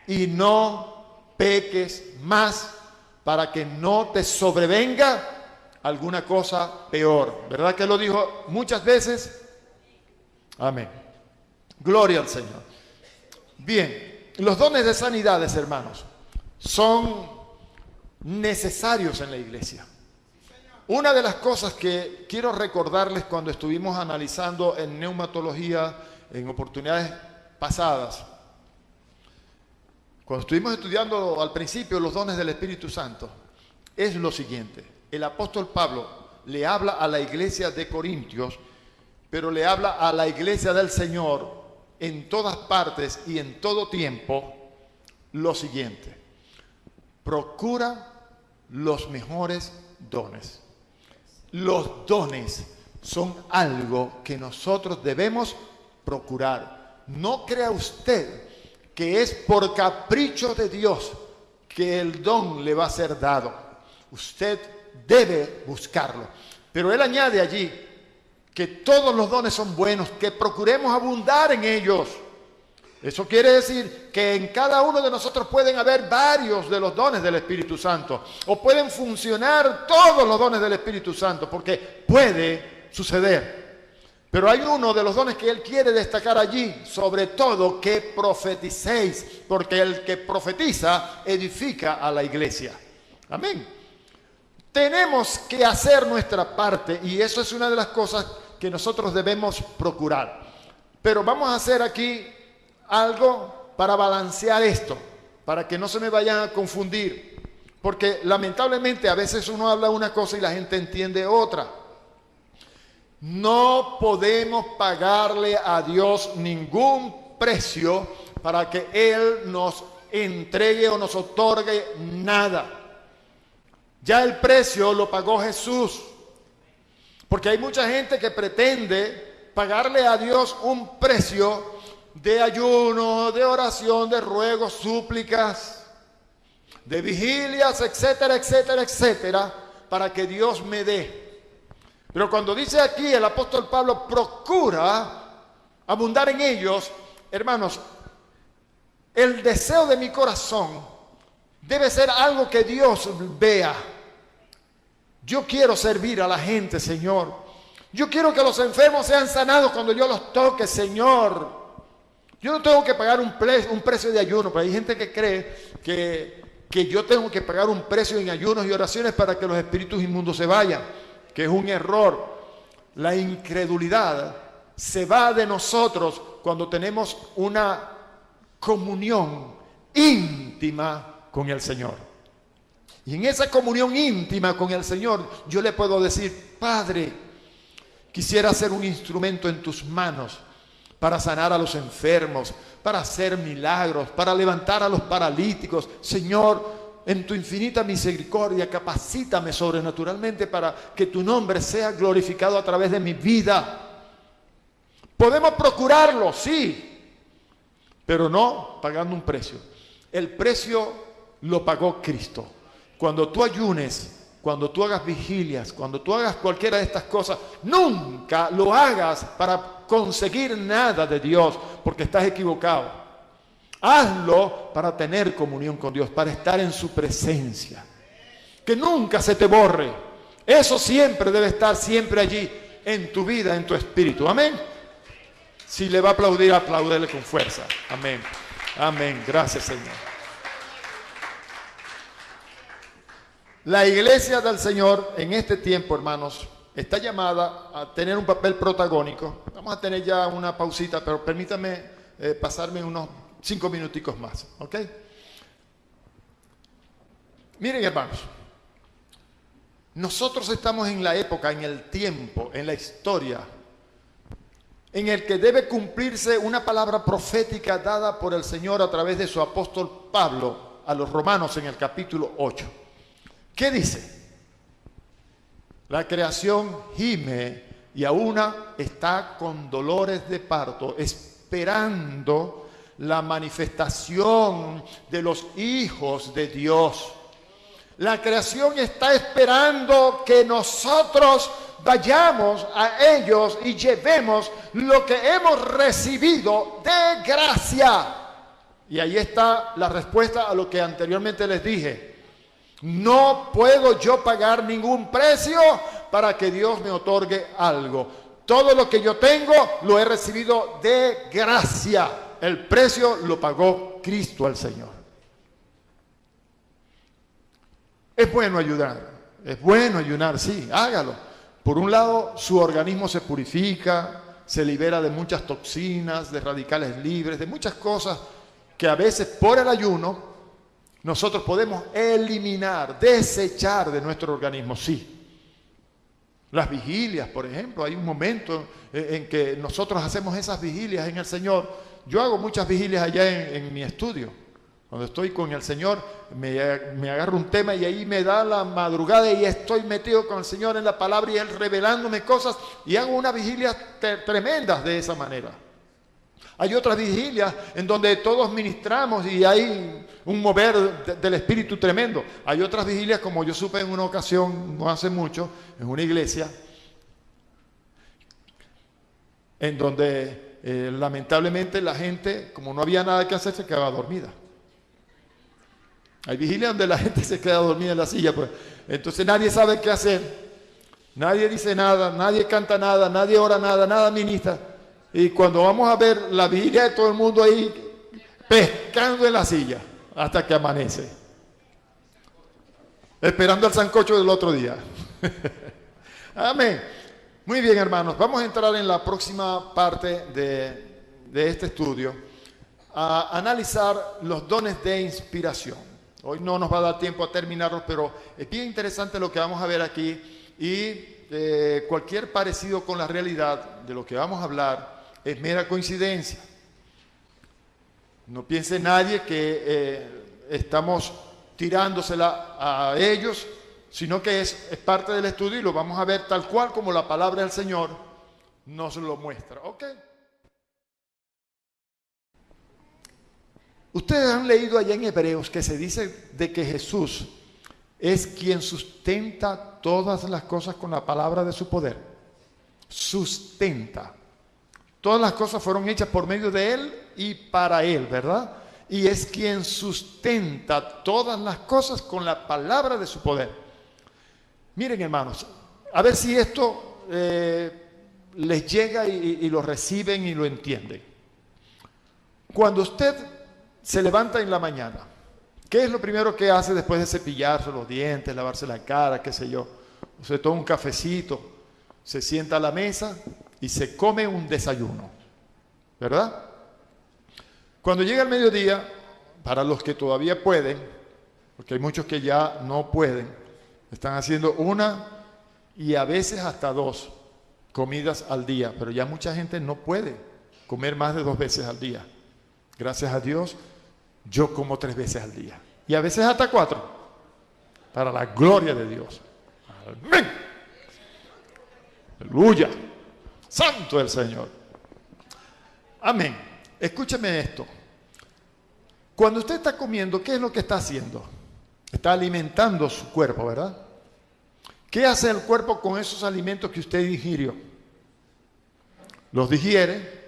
y no peques más, para que no te sobrevenga alguna cosa peor. ¿Verdad que lo dijo muchas veces? Amén. Gloria al Señor. Bien, los dones de sanidades, hermanos, son necesarios en la iglesia. Una de las cosas que quiero recordarles cuando estuvimos analizando en neumatología en oportunidades pasadas, cuando estuvimos estudiando al principio los dones del Espíritu Santo, es lo siguiente. El apóstol Pablo le habla a la iglesia de Corintios, pero le habla a la iglesia del Señor en todas partes y en todo tiempo lo siguiente: procura los mejores dones. Los dones son algo que nosotros debemos procurar. No crea usted que es por capricho de Dios que el don le va a ser dado. Usted debe buscarlo. Pero él añade allí que todos los dones son buenos, que procuremos abundar en ellos. Eso quiere decir que en cada uno de nosotros pueden haber varios de los dones del Espíritu Santo, o pueden funcionar todos los dones del Espíritu Santo, porque puede suceder. Pero hay uno de los dones que él quiere destacar allí, sobre todo que profeticéis, porque el que profetiza edifica a la iglesia. Amén. Tenemos que hacer nuestra parte, y eso es una de las cosas que nosotros debemos procurar. Pero vamos a hacer aquí algo para balancear esto, para que no se me vayan a confundir, porque lamentablemente a veces uno habla una cosa y la gente entiende otra. No podemos pagarle a Dios ningún precio para que Él nos entregue o nos otorgue nada. Ya el precio lo pagó Jesús, porque hay mucha gente que pretende pagarle a Dios un precio de ayuno, de oración, de ruegos, súplicas, de vigilias, etcétera, etcétera, etcétera, para que Dios me dé. Pero cuando dice aquí el apóstol Pablo, procura abundar en ellos, hermanos, el deseo de mi corazón debe ser algo que Dios vea. Yo quiero servir a la gente, Señor. Yo quiero que los enfermos sean sanados cuando yo los toque, Señor. Yo no tengo que pagar un precio de ayuno, pero hay gente que cree que yo tengo que pagar un precio en ayunos y oraciones para que los espíritus inmundos se vayan, que es un error. La incredulidad se va de nosotros cuando tenemos una comunión íntima con el Señor. Y en esa comunión íntima con el Señor, yo le puedo decir: Padre, quisiera ser un instrumento en tus manos para sanar a los enfermos, para hacer milagros, para levantar a los paralíticos. Señor, en tu infinita misericordia, capacítame sobrenaturalmente para que tu nombre sea glorificado a través de mi vida. Podemos procurarlo, sí, pero no pagando un precio. El precio lo pagó Cristo. Cuando tú ayunes, cuando tú hagas vigilias, cuando tú hagas cualquiera de estas cosas, nunca lo hagas para conseguir nada de Dios, porque estás equivocado. Hazlo para tener comunión con Dios, para estar en su presencia. Que nunca se te borre. Eso siempre debe estar siempre allí en tu vida, en tu espíritu. Amén. Si le va a aplaudir, apláudele con fuerza. Amén. Amén. Gracias, Señor. La iglesia del Señor en este tiempo, hermanos, está llamada a tener un papel protagónico. Vamos a tener ya una pausita, pero permítame pasarme unos 5 minuticos más, ¿ok? Miren, hermanos, nosotros estamos en la época, en el tiempo, en la historia, en el que debe cumplirse una palabra profética dada por el Señor a través de su apóstol Pablo a los romanos en el capítulo 8. ¿Qué dice? La creación gime y aún está con dolores de parto, esperando la manifestación de los hijos de Dios. La creación está esperando que nosotros vayamos a ellos y llevemos lo que hemos recibido de gracia. Y ahí está la respuesta a lo que anteriormente les dije. No puedo yo pagar ningún precio para que Dios me otorgue algo. Todo lo que yo tengo lo he recibido de gracia. El precio lo pagó Cristo al Señor. Es bueno ayunar, sí, hágalo. Por un lado, su organismo se purifica, se libera de muchas toxinas, de radicales libres, de muchas cosas que a veces por el ayuno nosotros podemos eliminar, desechar de nuestro organismo, sí. Las vigilias, por ejemplo, hay un momento en que nosotros hacemos esas vigilias en el Señor. Yo hago muchas vigilias allá en mi estudio. Cuando estoy con el Señor, me agarro un tema y ahí me da la madrugada y estoy metido con el Señor en la palabra y Él revelándome cosas y hago unas vigilias tremendas de esa manera. Hay otras vigilias en donde todos ministramos y hay un mover del Espíritu tremendo. Hay otras vigilias, como yo supe en una ocasión, no hace mucho, en una iglesia, en donde lamentablemente la gente, como no había nada que hacer, se quedaba dormida. Hay vigilias donde la gente se queda dormida en la silla, pues. Entonces nadie sabe qué hacer, nadie dice nada, nadie canta nada, nadie ora nada, nada ministra. Y cuando vamos a ver la vigilia de todo el mundo ahí pescando en la silla hasta que amanece, esperando el sancocho del otro día. Amén. Muy bien, hermanos, vamos a entrar en la próxima parte de este estudio a analizar los dones de inspiración. Hoy no nos va a dar tiempo a terminarlos, pero es bien interesante lo que vamos a ver aquí y cualquier parecido con la realidad de lo que vamos a hablar es mera coincidencia. No piense nadie que estamos tirándosela a ellos, sino que es parte del estudio y lo vamos a ver tal cual como la palabra del Señor nos lo muestra. ¿Ok? Ustedes han leído allá en Hebreos que se dice de que Jesús es quien sustenta todas las cosas con la palabra de su poder. Sustenta. Todas las cosas fueron hechas por medio de Él y para Él, ¿verdad? Y es quien sustenta todas las cosas con la palabra de su poder. Miren, hermanos, a ver si esto les llega y lo reciben y lo entienden. Cuando usted se levanta en la mañana, ¿qué es lo primero que hace después de cepillarse los dientes, lavarse la cara, qué sé yo? Se toma un cafecito, se sienta a la mesa y se come un desayuno, ¿verdad? Cuando llega el mediodía, para los que todavía pueden, porque hay muchos que ya no pueden, están haciendo una y a veces hasta 2 comidas al día, pero ya mucha gente no puede comer más de 2 veces al día. Gracias a Dios, yo como 3 veces al día y a veces hasta 4. para la gloria de Dios. Amén. Aleluya. Santo el Señor. Amén. Escúcheme esto. Cuando usted está comiendo, ¿qué es lo que está haciendo? Está alimentando su cuerpo, ¿verdad? ¿Qué hace el cuerpo con esos alimentos que usted digirió? Los digiere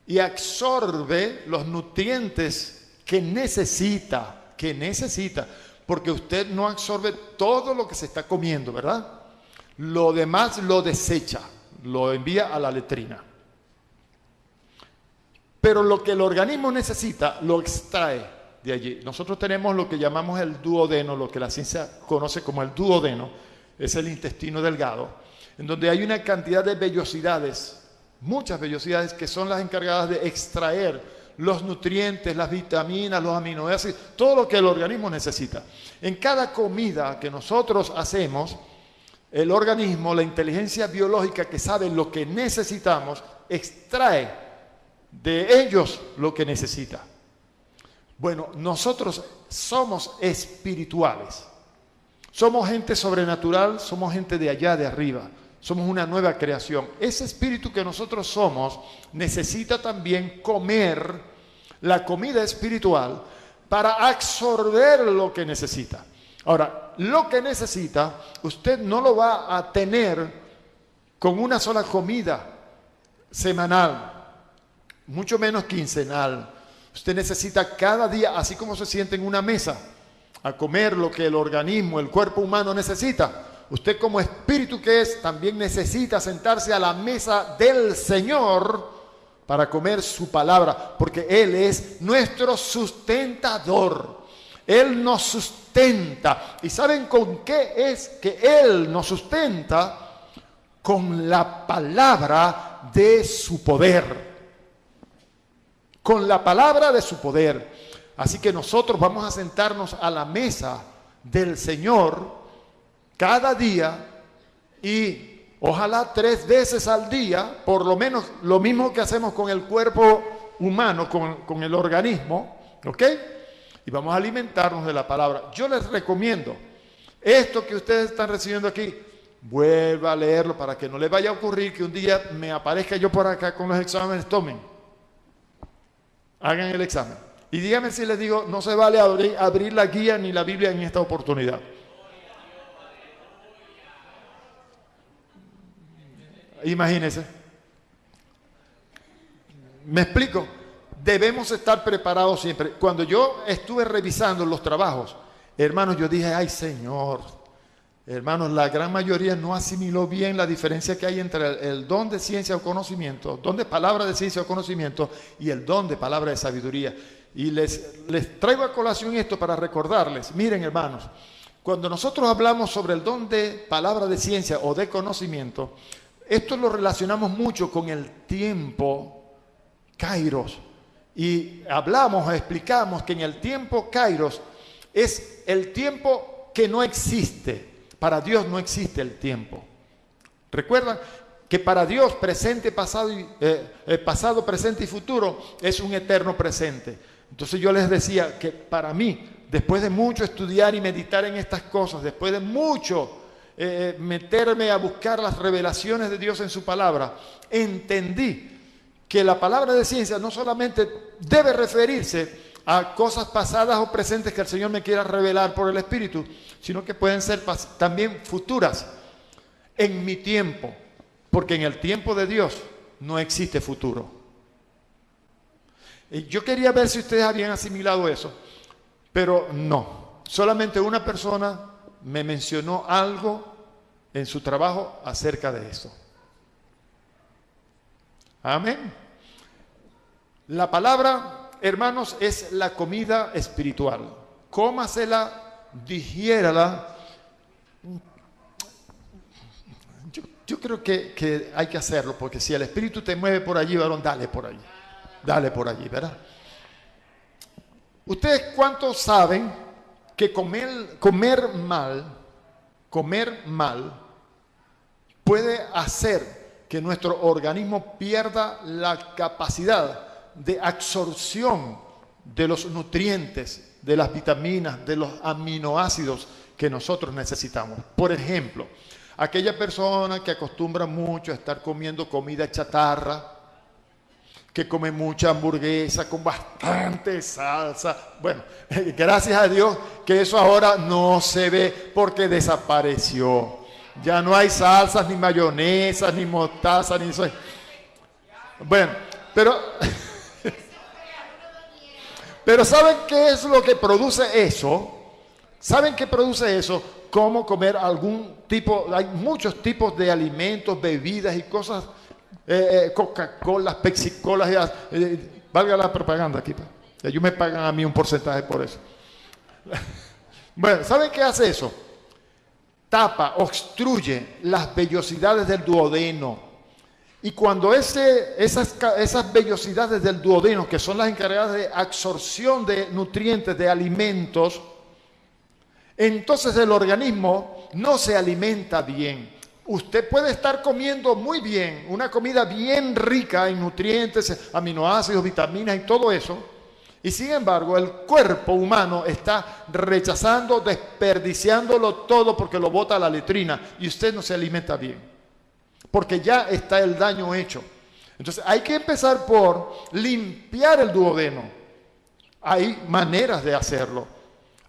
y absorbe los nutrientes que necesita, porque usted no absorbe todo lo que se está comiendo, ¿verdad? Lo demás lo desecha, lo envía a la letrina. Pero lo que el organismo necesita, lo extrae de allí. Nosotros tenemos lo que llamamos el duodeno, lo que la ciencia conoce como el duodeno, es el intestino delgado, en donde hay una cantidad de vellosidades, muchas vellosidades que son las encargadas de extraer los nutrientes, las vitaminas, los aminoácidos, todo lo que el organismo necesita. En cada comida que nosotros hacemos, el organismo, la inteligencia biológica que sabe lo que necesitamos, extrae de ellos lo que necesita. Bueno, nosotros somos espirituales. Somos gente sobrenatural, somos gente de allá, de arriba. Somos una nueva creación. Ese espíritu que nosotros somos necesita también comer la comida espiritual para absorber lo que necesita. Ahora, lo que necesita, usted no lo va a tener con una sola comida semanal, mucho menos quincenal. Usted necesita cada día, así como se siente en una mesa, a comer lo que el organismo, el cuerpo humano necesita. Usted como espíritu que es, también necesita sentarse a la mesa del Señor para comer su palabra, porque Él es nuestro sustentador. Él nos sustenta. ¿Y saben con qué es que Él nos sustenta? Con la palabra de su poder. Con la palabra de su poder. Así que nosotros vamos a sentarnos a la mesa del Señor cada día y ojalá 3 veces al día, por lo menos lo mismo que hacemos con el cuerpo humano, con el organismo, ¿ok? Y vamos a alimentarnos de la palabra. Yo les recomiendo, esto que ustedes están recibiendo aquí, vuelva a leerlo para que no les vaya a ocurrir que un día me aparezca yo por acá con los exámenes. Tomen, hagan el examen. Y díganme si les digo, no se vale abrir la guía ni la Biblia en esta oportunidad. Imagínense. ¿Me explico? Debemos estar preparados siempre. Cuando yo estuve revisando los trabajos, hermanos, yo dije, ay Señor, hermanos, la gran mayoría no asimiló bien la diferencia que hay entre el don de ciencia o conocimiento, don de palabra de ciencia o conocimiento y el don de palabra de sabiduría. Y les traigo a colación esto para recordarles. Miren, hermanos, cuando nosotros hablamos sobre el don de palabra de ciencia o de conocimiento, esto lo relacionamos mucho con el tiempo Kairos. Y hablamos, explicamos que en el tiempo Kairos es el tiempo que no existe. Para Dios no existe el tiempo. ¿Recuerdan? Que para Dios presente, pasado, presente y futuro es un eterno presente. Entonces yo les decía que para mí, después de mucho estudiar y meditar en estas cosas, después de mucho meterme a buscar las revelaciones de Dios en su palabra, entendí que la palabra de ciencia no solamente debe referirse a cosas pasadas o presentes que el Señor me quiera revelar por el Espíritu, sino que pueden ser también futuras en mi tiempo, porque en el tiempo de Dios no existe futuro. Y yo quería ver si ustedes habían asimilado eso, pero no. Solamente una persona me mencionó algo en su trabajo acerca de eso. Amén. La palabra, hermanos, es la comida espiritual. Cómasela, digiérala. Yo creo que hay que hacerlo, porque si el Espíritu te mueve por allí, varón, dale por allí. Dale por allí, ¿verdad? ¿Ustedes cuántos saben que comer mal puede hacer que nuestro organismo pierda la capacidad de absorción de los nutrientes, de las vitaminas, de los aminoácidos que nosotros necesitamos. Por ejemplo, aquella persona que acostumbra mucho a estar comiendo comida chatarra, que come mucha hamburguesa con bastante salsa. Bueno, gracias a Dios que eso ahora no se ve porque desapareció. Ya no hay salsas, ni mayonesas, ni mostaza, ni eso. Bueno, pero ¿saben qué es lo que produce eso? ¿Saben qué produce eso? Cómo comer algún tipo, hay muchos tipos de alimentos, bebidas y cosas, Coca-Cola, Pepsi-Cola, valga la propaganda aquí. Ellos me pagan a mí un porcentaje por eso. Bueno, ¿saben qué hace eso? Tapa, obstruye las vellosidades del duodeno. Y cuando esas vellosidades del duodeno, que son las encargadas de absorción de nutrientes, de alimentos, entonces el organismo no se alimenta bien. Usted puede estar comiendo muy bien, una comida bien rica en nutrientes, aminoácidos, vitaminas y todo eso, y sin embargo el cuerpo humano está rechazando, desperdiciándolo todo porque lo bota a la letrina y usted no se alimenta bien, porque ya está el daño hecho. Entonces hay que empezar por limpiar el duodeno. Hay maneras de hacerlo.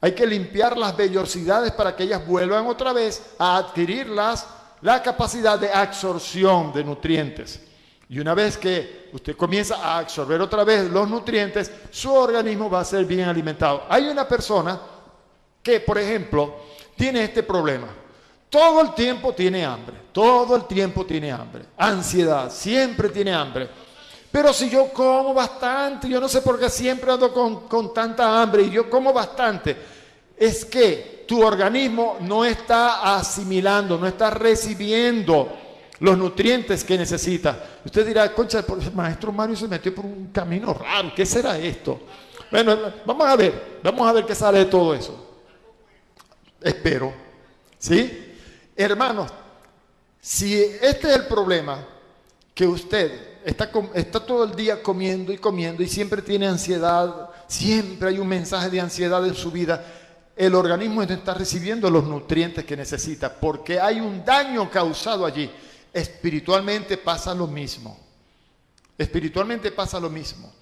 Hay que limpiar las vellosidades para que ellas vuelvan otra vez a adquirir la capacidad de absorción de nutrientes. Y una vez que usted comienza a absorber otra vez los nutrientes, su organismo va a ser bien alimentado. Hay una persona que, por ejemplo, tiene este problema. Todo el tiempo tiene hambre, todo el tiempo tiene hambre. Ansiedad, siempre tiene hambre. Pero si yo como bastante, yo no sé por qué siempre ando con tanta hambre y yo como bastante, es que tu organismo no está asimilando, no está recibiendo los nutrientes que necesita. Usted dirá, concha, el maestro Mario se metió por un camino raro, ¿qué será esto? Bueno, vamos a ver qué sale de todo eso. Espero, ¿sí? Hermanos, si este es el problema, que usted está todo el día comiendo y siempre tiene ansiedad, siempre hay un mensaje de ansiedad en su vida, el organismo no está recibiendo los nutrientes que necesita porque hay un daño causado allí. Espiritualmente pasa lo mismo. Espiritualmente pasa lo mismo.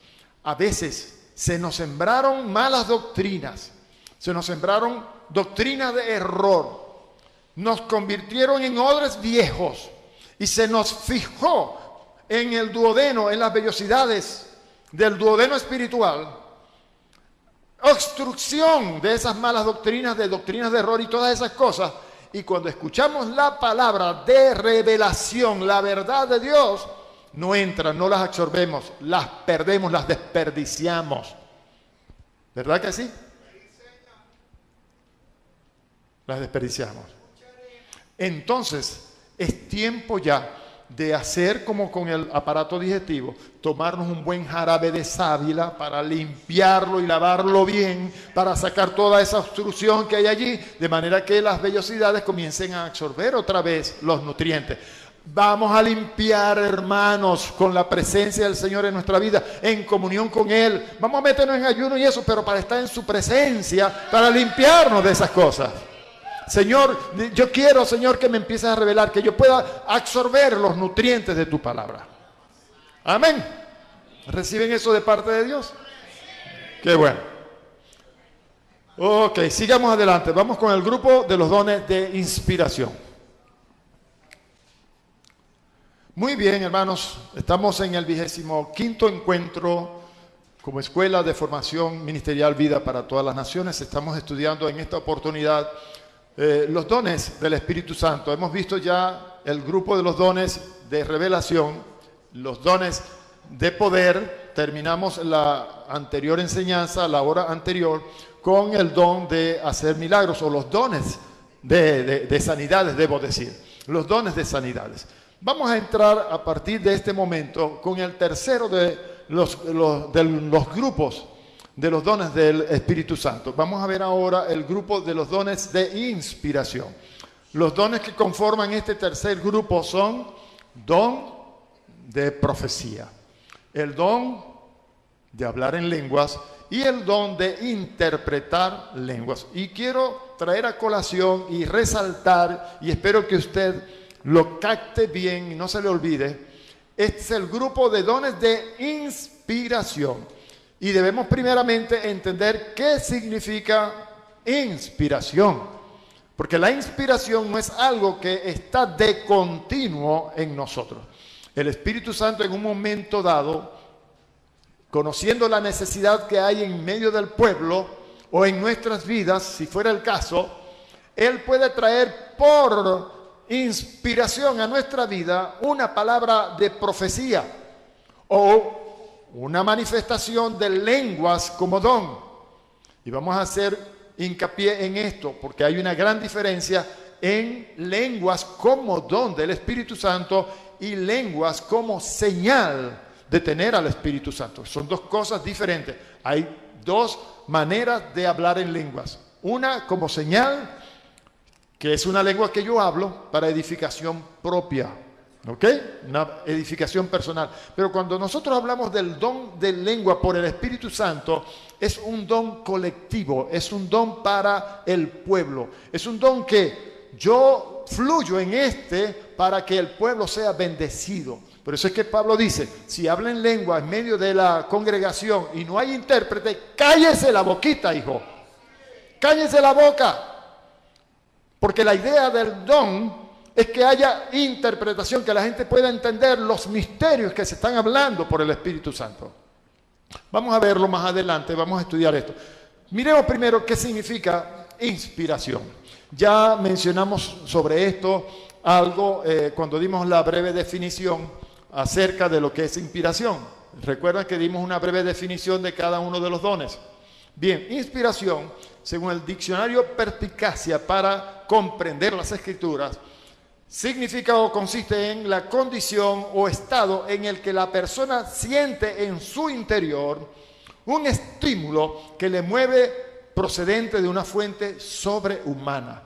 A veces se nos sembraron malas doctrinas, se nos sembraron doctrinas de error, nos convirtieron en odres viejos y se nos fijó en el duodeno, en las vellosidades del duodeno espiritual, obstrucción de esas malas doctrinas de error y todas esas cosas. Y cuando escuchamos la palabra de revelación, la verdad de Dios, no entran, no las absorbemos, las perdemos, las desperdiciamos. ¿Verdad que sí? Las desperdiciamos. Entonces, es tiempo ya de hacer como con el aparato digestivo, tomarnos un buen jarabe de sábila para limpiarlo y lavarlo bien, para sacar toda esa obstrucción que hay allí, de manera que las vellosidades comiencen a absorber otra vez los nutrientes. Vamos a limpiar, hermanos, con la presencia del Señor en nuestra vida, en comunión con Él. Vamos a meternos en ayuno y eso, pero para estar en su presencia, para limpiarnos de esas cosas. Señor, yo quiero, Señor, que me empieces a revelar, que yo pueda absorber los nutrientes de tu palabra. Amén. ¿Reciben eso de parte de Dios? Qué bueno. Ok, sigamos adelante. Vamos con el grupo de los dones de inspiración. Muy bien, hermanos. Estamos en el 25º encuentro como Escuela de Formación Ministerial Vida para Todas las Naciones. Estamos estudiando en esta oportunidad los dones del Espíritu Santo. Hemos visto ya el grupo de los dones de revelación, los dones de poder. Terminamos la anterior enseñanza, la hora anterior, con el don de hacer milagros, o los dones de sanidades, debo decir. Los dones de sanidades. Vamos a entrar a partir de este momento con el tercero de los grupos de los dones del Espíritu Santo. Vamos a ver ahora el grupo de los dones de inspiración. Los dones que conforman este tercer grupo son don de profecía, el don de hablar en lenguas y el don de interpretar lenguas. Y quiero traer a colación y resaltar, y espero que usted lo capte bien y no se le olvide, este es el grupo de dones de inspiración. Y debemos primeramente entender qué significa inspiración. Porque la inspiración no es algo que está de continuo en nosotros. El Espíritu Santo en un momento dado, conociendo la necesidad que hay en medio del pueblo o en nuestras vidas, si fuera el caso, Él puede traer por inspiración a nuestra vida una palabra de profecía o una manifestación de lenguas como don. Y vamos a hacer hincapié en esto porque hay una gran diferencia en lenguas como don del Espíritu Santo y lenguas como señal de tener al Espíritu Santo. Son dos cosas diferentes. Hay dos maneras de hablar en lenguas. Una como señal, que es una lengua que yo hablo para edificación propia, ¿ok? Una edificación personal. Pero cuando nosotros hablamos del don de lengua por el Espíritu Santo, es un don colectivo, es un don para el pueblo. Es un don que yo fluyo en para que el pueblo sea bendecido. Por eso es que Pablo dice, si habla en lengua en medio de la congregación y no hay intérprete, cállese la boquita, hijo. Cállese la boca. Porque la idea del don es que haya interpretación, que la gente pueda entender los misterios que se están hablando por el Espíritu Santo. Vamos a verlo más adelante, vamos a estudiar esto. Miremos primero qué significa inspiración. Ya mencionamos sobre esto algo cuando dimos la breve definición acerca de lo que es inspiración. Recuerdan que dimos una breve definición de cada uno de los dones. Bien, inspiración, según el diccionario Perspicacia para comprender las Escrituras, significa o consiste en la condición o estado en el que la persona siente en su interior un estímulo que le mueve procedente de una fuente sobrehumana.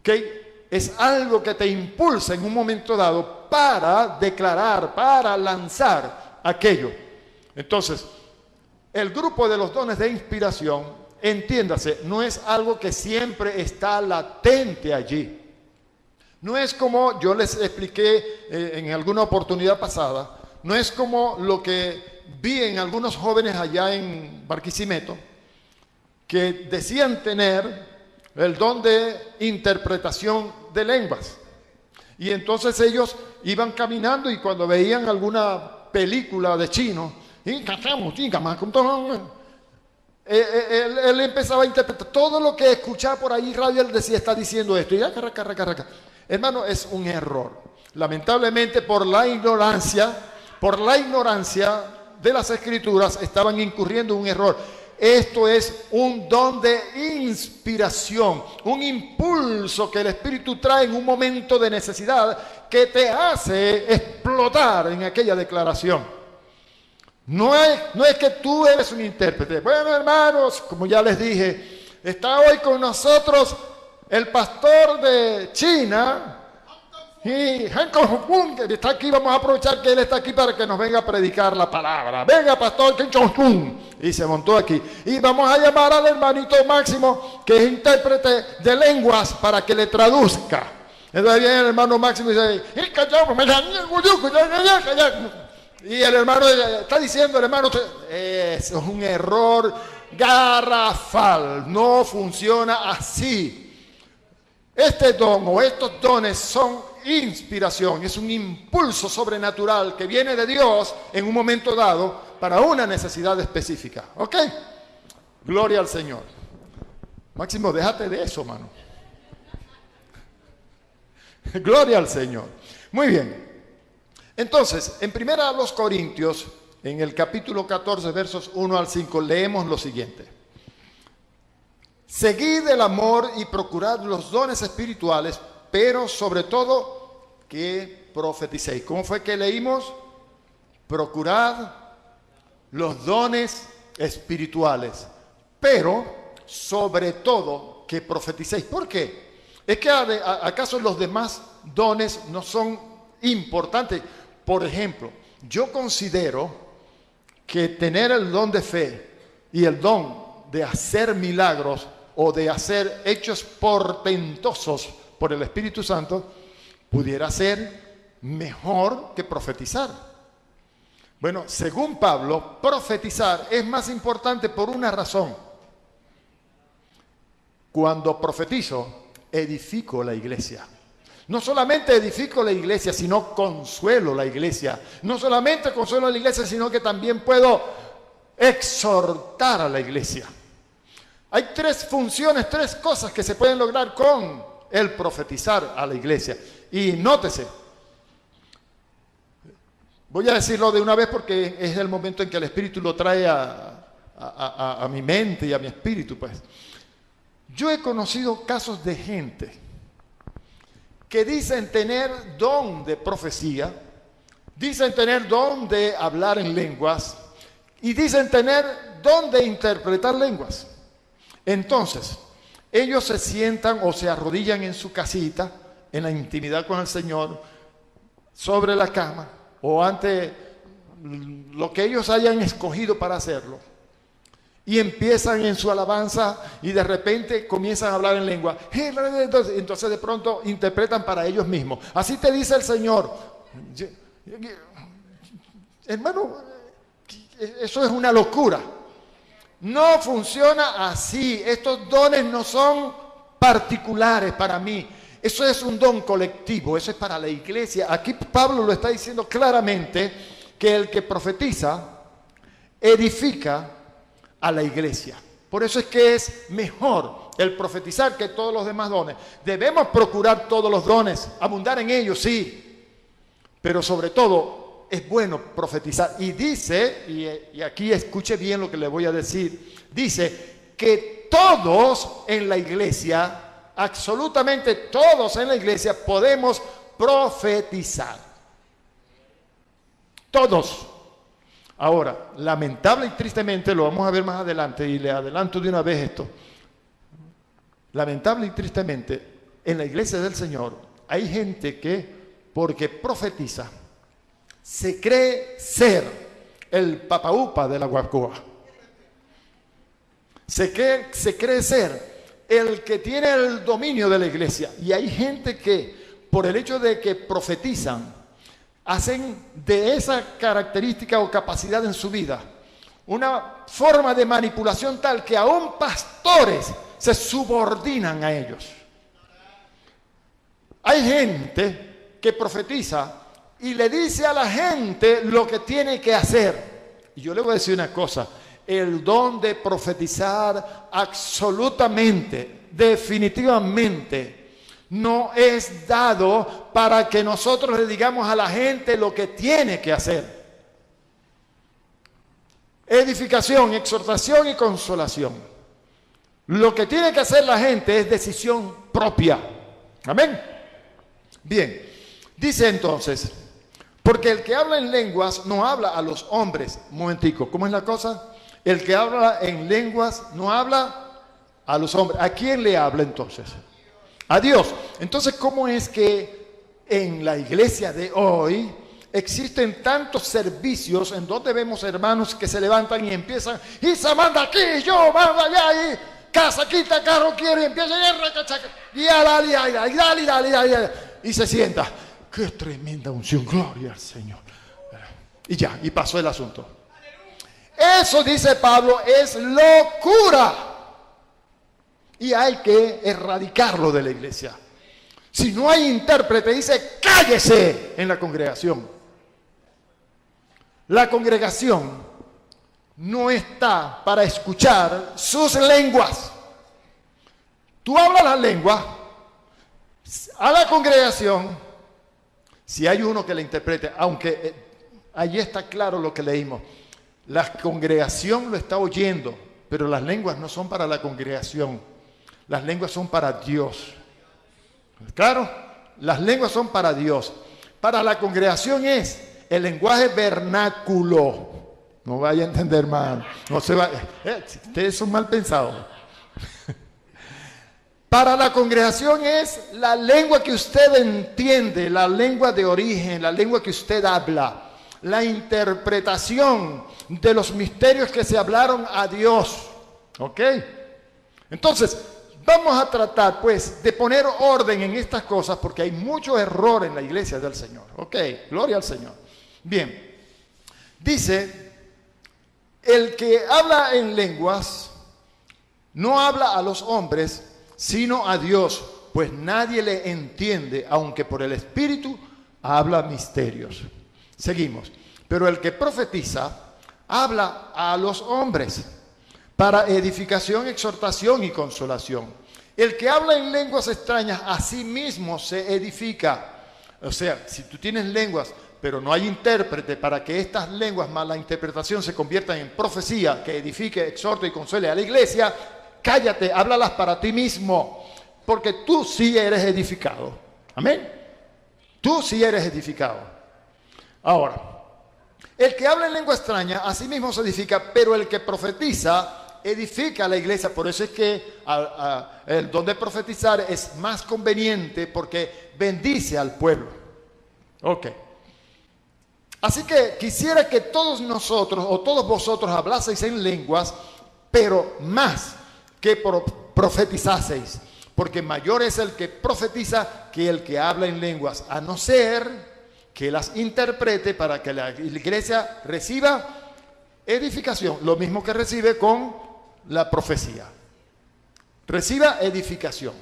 ¿Ok? Es algo que te impulsa en un momento dado para declarar, para lanzar aquello. Entonces, el grupo de los dones de inspiración, entiéndase, no es algo que siempre está latente allí. No es como yo les expliqué en alguna oportunidad pasada, no es como lo que vi en algunos jóvenes allá en Barquisimeto, que decían tener el don de interpretación de lenguas. Y entonces ellos iban caminando y cuando veían alguna película de chino, él empezaba a interpretar todo lo que escuchaba por ahí radio. Él decía, está diciendo esto, y hermano, es un error. Lamentablemente por la ignorancia de las Escrituras estaban incurriendo en un error. Esto es un don de inspiración, un impulso que el Espíritu trae en un momento de necesidad que te hace explotar en aquella declaración. No es que tú eres un intérprete. Bueno, hermanos, como ya les dije, está hoy con nosotros el pastor de China y Han Kong, que está aquí. Vamos a aprovechar que él está aquí para que nos venga a predicar la palabra. Venga, pastor Han Kong. Y se montó aquí. Y vamos a llamar al hermanito Máximo, que es intérprete de lenguas, para que le traduzca. Entonces viene el hermano Máximo y dice, y el hermano está diciendo, el hermano, eso es un error garrafal, no funciona así. Este don o estos dones son inspiración, es un impulso sobrenatural que viene de Dios en un momento dado para una necesidad específica. ¿Ok? Gloria al Señor. Máximo, déjate de eso, mano. Gloria al Señor. Muy bien. Entonces, en 1 Corintios, en el capítulo 14, versos 1 al 5, leemos lo siguiente. Seguid el amor y procurad los dones espirituales, pero sobre todo que profeticéis. ¿Cómo fue que leímos? Procurad los dones espirituales, pero sobre todo que profeticéis. ¿Por qué? ¿Es que acaso los demás dones no son importantes? Por ejemplo, yo considero que tener el don de fe y el don de hacer milagros o de hacer hechos portentosos por el Espíritu Santo pudiera ser mejor que profetizar. Bueno, según Pablo, profetizar es más importante por una razón. Cuando profetizo, edifico la iglesia. No solamente edifico la iglesia, sino consuelo la iglesia. No solamente consuelo a la iglesia, sino que también puedo exhortar a la iglesia. Hay tres funciones, tres cosas que se pueden lograr con el profetizar a la iglesia. Y nótese, voy a decirlo de una vez porque es el momento en que el Espíritu lo trae a mi mente y a mi espíritu, pues. Yo he conocido casos de gente que dicen tener don de profecía, dicen tener don de hablar en lenguas y dicen tener don de interpretar lenguas. Entonces, ellos se sientan o se arrodillan en su casita, en la intimidad con el Señor, sobre la cama o ante lo que ellos hayan escogido para hacerlo. Y empiezan en su alabanza y de repente comienzan a hablar en lengua. Entonces de pronto interpretan para ellos mismos. Así te dice el Señor. Hermano, eso es una locura. No funciona así. Estos dones no son particulares para mí. Eso es un don colectivo. Eso es para la iglesia. Aquí Pablo lo está diciendo claramente, que el que profetiza edifica a la iglesia. Por eso es que es mejor el profetizar que todos los demás dones. Debemos procurar todos los dones, abundar en ellos, sí, pero sobre todo es bueno profetizar. Y dice, y aquí escuche bien lo que le voy a decir, dice que todos en la iglesia, absolutamente todos en la iglesia podemos profetizar. Todos. Ahora, lamentable y tristemente, lo vamos a ver más adelante y le adelanto de una vez esto. Lamentable y tristemente, en la iglesia del Señor hay gente que, porque profetiza, se cree ser el papaupa de la guacoa. Se cree ser el que tiene el dominio de la iglesia. Y hay gente que, por el hecho de que profetizan, hacen de esa característica o capacidad en su vida una forma de manipulación tal que aún pastores se subordinan a ellos. Hay gente que profetiza y le dice a la gente lo que tiene que hacer. Y yo le voy a decir una cosa, el don de profetizar absolutamente, definitivamente, no es dado para que nosotros le digamos a la gente lo que tiene que hacer. Edificación, exhortación y consolación. Lo que tiene que hacer la gente es decisión propia. Amén. Bien, dice entonces, porque el que habla en lenguas no habla a los hombres. Un momentico, ¿cómo es la cosa? El que habla en lenguas no habla a los hombres. ¿A quién le habla entonces? A Dios. Entonces, ¿cómo es que en la iglesia de hoy existen tantos servicios en donde vemos hermanos que se levantan y empiezan, y se manda aquí, yo mando allá, y casa quita, carro quiere, y empieza y dale, y se sienta? ¡Qué tremenda unción! ¡Gloria al Señor! Y ya, y pasó el asunto. Eso, dice Pablo, es locura. Y hay que erradicarlo de la iglesia. Si no hay intérprete, dice, cállese en la congregación. La congregación no está para escuchar sus lenguas. Tú hablas la lengua a la congregación, si hay uno que la interprete, aunque allí está claro lo que leímos. La congregación lo está oyendo, pero las lenguas no son para la congregación. Las lenguas son para Dios. Claro, las lenguas son para Dios. Para la congregación es el lenguaje vernáculo. No vaya a entender mal. No se va. Ustedes son mal pensados. Para la congregación es la lengua que usted entiende, la lengua de origen, la lengua que usted habla. la interpretación de los misterios que se hablaron a Dios. ¿Ok? Entonces, vamos a tratar, pues, de poner orden en estas cosas porque hay mucho error en la iglesia del Señor. ¿Ok? Gloria al Señor. Bien. Dice, el que habla en lenguas no habla a los hombres, sino a Dios, pues nadie le entiende, aunque por el Espíritu habla misterios. Seguimos. Pero el que profetiza habla a los hombres para edificación, exhortación y consolación. El que habla en lenguas extrañas a sí mismo se edifica. O sea, si tú tienes lenguas, pero no hay intérprete para que estas lenguas más la interpretación se conviertan en profecía que edifique, exhorte y consuele a la iglesia, cállate, háblalas para ti mismo, porque tú sí eres edificado. Amén. Tú sí eres edificado. Ahora, el que habla en lengua extraña a sí mismo se edifica, pero el que profetiza edifica a la iglesia. Por eso es que el don de profetizar es más conveniente porque bendice al pueblo. Ok. Así que quisiera que todos nosotros o todos vosotros hablaseis en lenguas, pero más que profetizaseis, porque mayor es el que profetiza que el que habla en lenguas, a no ser que las interprete para que la iglesia reciba edificación, lo mismo que recibe con la profecía. Reciba edificación.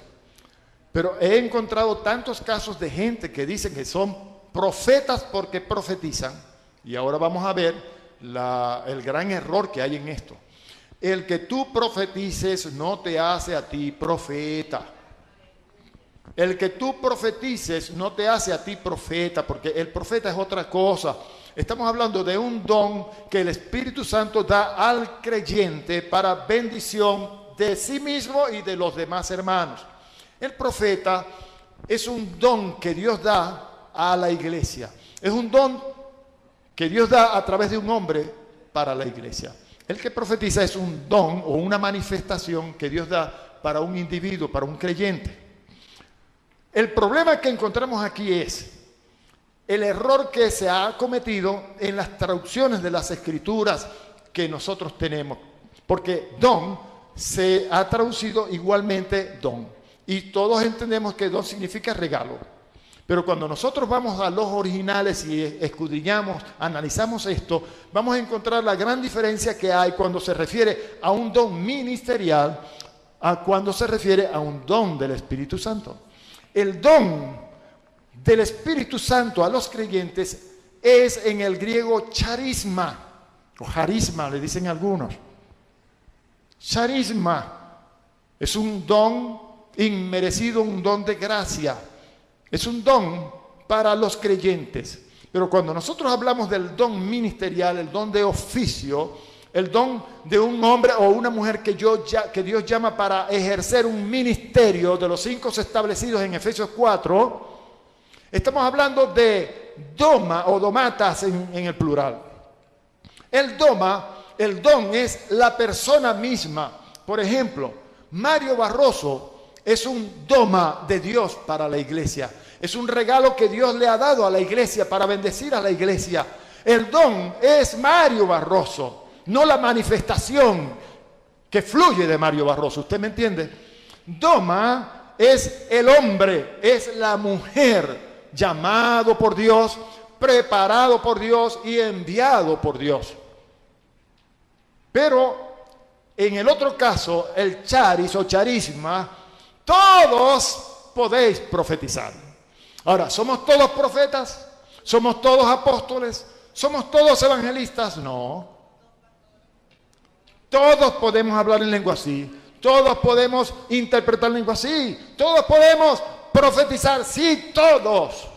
Pero he encontrado tantos casos de gente que dicen que son profetas porque profetizan, y ahora vamos a ver el gran error que hay en esto. El que tú profetices no te hace a ti profeta. El que tú profetices no te hace a ti profeta, porque el profeta es otra cosa. Estamos hablando de un don que el Espíritu Santo da al creyente para bendición de sí mismo y de los demás hermanos. El profeta es un don que Dios da a la iglesia. Es un don que Dios da a través de un hombre para la iglesia. El que profetiza es un don o una manifestación que Dios da para un individuo, para un creyente. El problema que encontramos aquí es el error que se ha cometido en las traducciones de las escrituras que nosotros tenemos. Porque don se ha traducido igualmente don. Y todos entendemos que don significa regalo. Pero cuando nosotros vamos a los originales y escudriñamos, analizamos esto, vamos a encontrar la gran diferencia que hay cuando se refiere a un don ministerial a cuando se refiere a un don del Espíritu Santo. El don del Espíritu Santo a los creyentes es en el griego charisma, o charisma le dicen algunos. Charisma es un don inmerecido, un don de gracia. Es un don para los creyentes. Pero cuando nosotros hablamos del don ministerial, el don de oficio, el don de un hombre o una mujer que Dios llama para ejercer un ministerio de los 5 establecidos en Efesios 4, estamos hablando de doma o domatas en el plural. El don es la persona misma. Por ejemplo, Mario Barroso es un doma de Dios para la iglesia. Es un regalo que Dios le ha dado a la iglesia para bendecir a la iglesia. El don es Mario Barroso, no la manifestación que fluye de Mario Barroso. ¿Usted me entiende? Doma es el hombre, es la mujer, llamado por Dios, preparado por Dios y enviado por Dios. Pero en el otro caso, el charis o charisma, todos podéis profetizar. Ahora, ¿somos todos profetas? ¿Somos todos apóstoles? ¿Somos todos evangelistas? No. Todos podemos hablar en lengua así. Todos podemos interpretar lengua así. Todos podemos profetizar. Sí, todos.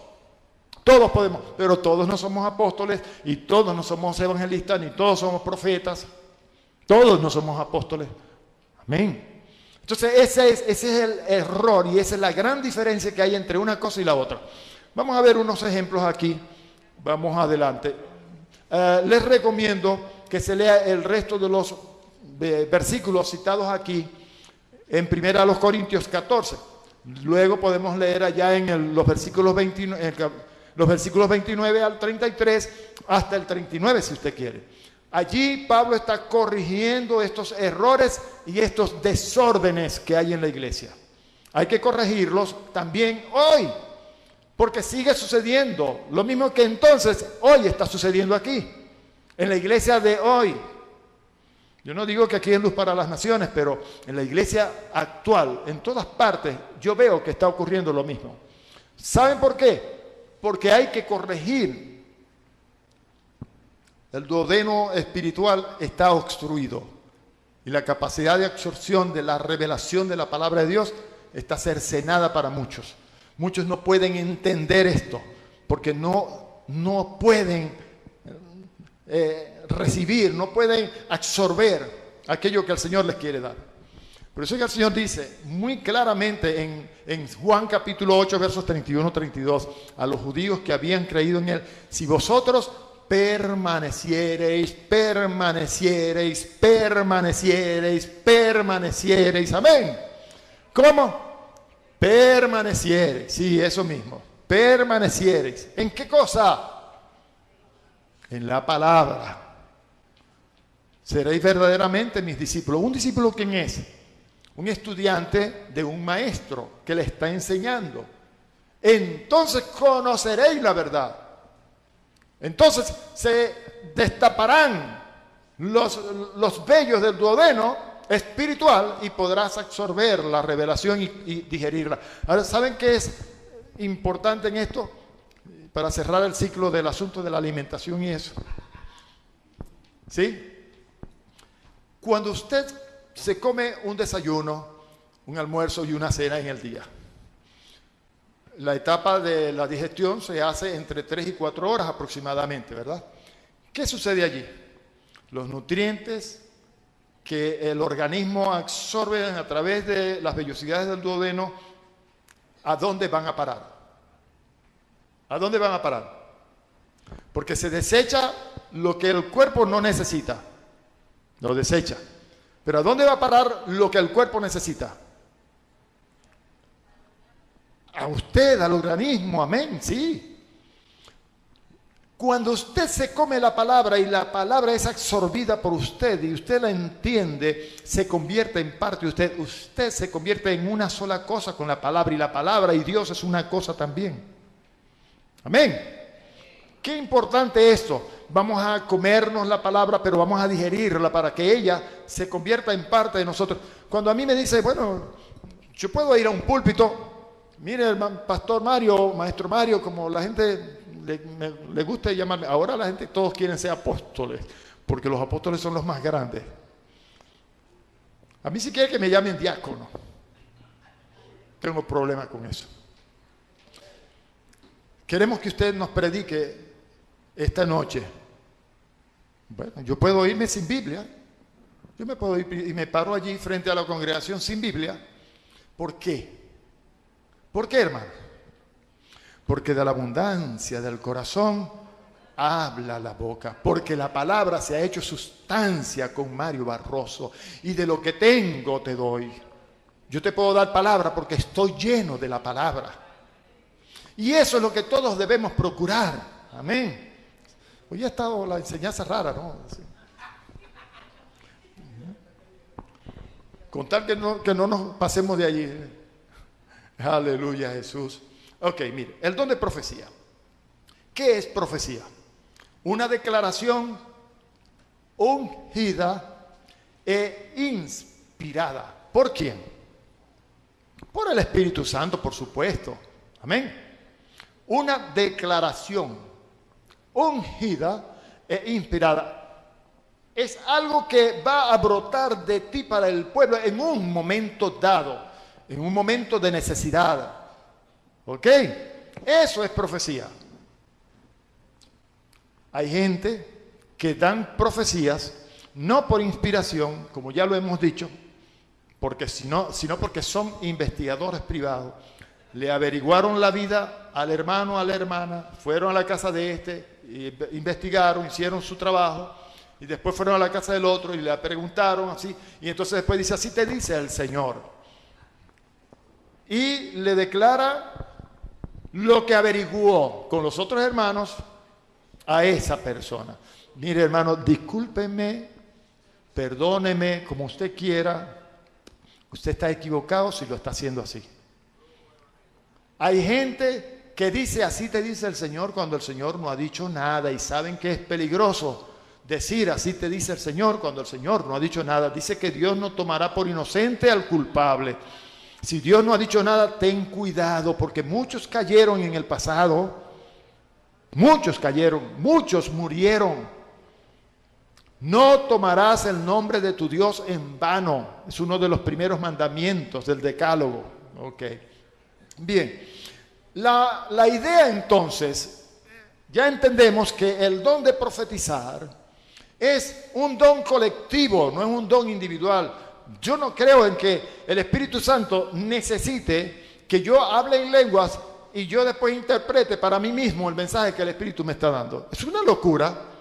Todos podemos. Pero todos no somos apóstoles y todos no somos evangelistas ni todos somos profetas. Todos no somos apóstoles. Amén. Entonces ese es el error y esa es la gran diferencia que hay entre una cosa y la otra. Vamos a ver unos ejemplos aquí. Vamos adelante. Les recomiendo que se lea el resto de los versículos citados aquí en 1 Corintios 14. Luego podemos leer allá en los versículos 29, los versículos 29 al 33 hasta el 39 si usted quiere. Allí Pablo está corrigiendo estos errores y estos desórdenes que hay en la iglesia. Hay que corregirlos también hoy, porque sigue sucediendo lo mismo que entonces hoy está sucediendo aquí, en la iglesia de hoy. Yo no digo que aquí en Luz para las Naciones, pero en la iglesia actual, en todas partes, yo veo que está ocurriendo lo mismo. ¿Saben por qué? Porque hay que corregir. El duodeno espiritual está obstruido y la capacidad de absorción de la revelación de la palabra de Dios está cercenada para muchos. Muchos no pueden entender esto porque no pueden recibir, no pueden absorber aquello que el Señor les quiere dar. Por eso que el Señor dice muy claramente en Juan capítulo 8, versos 31-32, a los judíos que habían creído en Él: si vosotros permaneciereis, amén. ¿Cómo? Permaneciereis, sí, eso mismo, permaneciereis. ¿En qué cosa? En la palabra. Seréis verdaderamente mis discípulos. ¿Un discípulo quién es? Un estudiante de un maestro que le está enseñando. Entonces conoceréis la verdad. Entonces se destaparán los vellos del duodeno espiritual y podrás absorber la revelación y digerirla. Ahora, ¿saben qué es importante en esto? Para cerrar el ciclo del asunto de la alimentación y eso. ¿Sí? Cuando usted se come un desayuno, un almuerzo y una cena en el día, la etapa de la digestión se hace entre 3 y 4 horas aproximadamente, ¿verdad? ¿Qué sucede allí? Los nutrientes que el organismo absorbe a través de las vellosidades del duodeno, ¿a dónde van a parar? ¿A dónde van a parar? Porque se desecha lo que el cuerpo no necesita. Lo desecha. Pero ¿a dónde va a parar lo que el cuerpo necesita? A usted, al organismo, amén, sí. Cuando usted se come la palabra y la palabra es absorbida por usted y usted la entiende, se convierte en parte de usted. Usted se convierte en una sola cosa con la palabra y la palabra y Dios es una cosa también. Amén. Qué importante esto. Vamos a comernos la palabra, pero vamos a digerirla para que ella se convierta en parte de nosotros. Cuando a mí me dice, bueno, yo puedo ir a un púlpito, mire, el pastor Mario, maestro Mario, como la gente le gusta llamarme. Ahora la gente, todos quieren ser apóstoles, porque los apóstoles son los más grandes. A mí sí quiere que me llamen diácono. Tengo problemas con eso. Queremos que usted nos predique esta noche. Bueno, yo puedo irme sin Biblia. Yo me puedo ir y me paro allí frente a la congregación sin Biblia. ¿Por qué? ¿Por qué, hermano? Porque de la abundancia del corazón habla la boca. Porque la palabra se ha hecho sustancia con Mario Barroso. Y de lo que tengo te doy. Yo te puedo dar palabra porque estoy lleno de la palabra. Y eso es lo que todos debemos procurar. Amén. Hoy ha estado la enseñanza rara, ¿no? Sí. Con tal que no nos pasemos de allí. Aleluya, Jesús. Ok, mire, el don de profecía. ¿Qué es profecía? Una declaración ungida e inspirada. ¿Por quién? Por el Espíritu Santo, por supuesto. Amén. Una declaración ungida e inspirada. Es algo que va a brotar de ti para el pueblo en un momento dado, en un momento de necesidad. ¿Ok? Eso es profecía. Hay gente que dan profecías no por inspiración, como ya lo hemos dicho, sino porque son investigadores privados. Le averiguaron la vida al hermano, a la hermana, fueron a la casa de este, investigaron, hicieron su trabajo, y después fueron a la casa del otro y le preguntaron así, y entonces después dice, así te dice el Señor. Y le declara lo que averiguó con los otros hermanos a esa persona. Mire, hermano, discúlpeme, perdóneme, como usted quiera. Usted está equivocado si lo está haciendo así. Hay gente que dice, así te dice el Señor, cuando el Señor no ha dicho nada, y saben que es peligroso decir, así te dice el Señor, cuando el Señor no ha dicho nada. Dice que Dios no tomará por inocente al culpable. Si Dios no ha dicho nada, ten cuidado, porque muchos cayeron en el pasado, muchos cayeron, muchos murieron. No tomarás el nombre de tu Dios en vano. Es uno de los primeros mandamientos del Decálogo. Ok. Bien. La idea entonces, ya entendemos que el don de profetizar es un don colectivo, no es un don individual. Yo no creo en que el Espíritu Santo necesite que yo hable en lenguas y yo después interprete para mí mismo el mensaje que el Espíritu me está dando. Es una locura.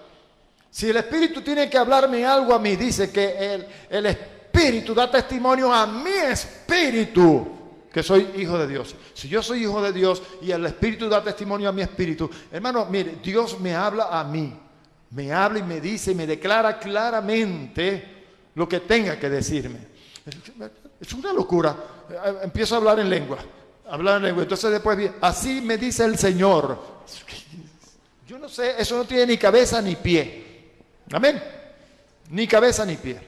Si el Espíritu tiene que hablarme algo a mí, dice que el Espíritu da testimonio a mi espíritu que soy hijo de Dios. Si yo soy hijo de Dios y el Espíritu da testimonio a mi espíritu, hermano, mire, Dios me habla a mí. Me habla y me dice y me declara claramente lo que tenga que decirme. Es una locura. Empiezo a hablar en lengua. Entonces después, así me dice el Señor. Yo no sé, eso no tiene ni cabeza ni pie. Amén. Ni cabeza ni pie.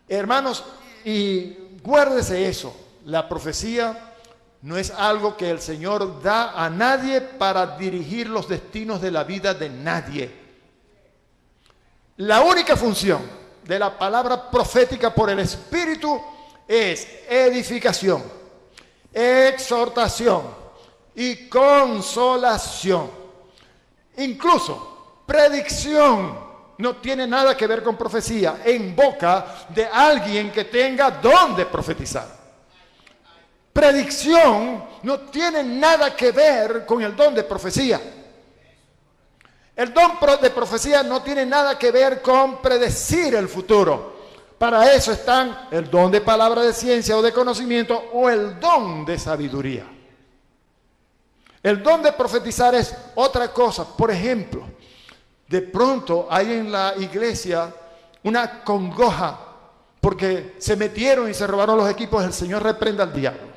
Hermanos, y guárdese eso. La profecía no es algo que el Señor da a nadie para dirigir los destinos de la vida de nadie. La única función de la palabra profética por el Espíritu es edificación, exhortación y consolación. Incluso predicción no tiene nada que ver con profecía en boca de alguien que tenga don de profetizar. Predicción no tiene nada que ver con el don de profecía. El don de profecía no tiene nada que ver con predecir el futuro. Para eso están el don de palabra de ciencia o de conocimiento o el don de sabiduría. El don de profetizar es otra cosa. Por ejemplo, de pronto hay en la iglesia una congoja porque se metieron y se robaron los equipos. El Señor reprenda al diablo.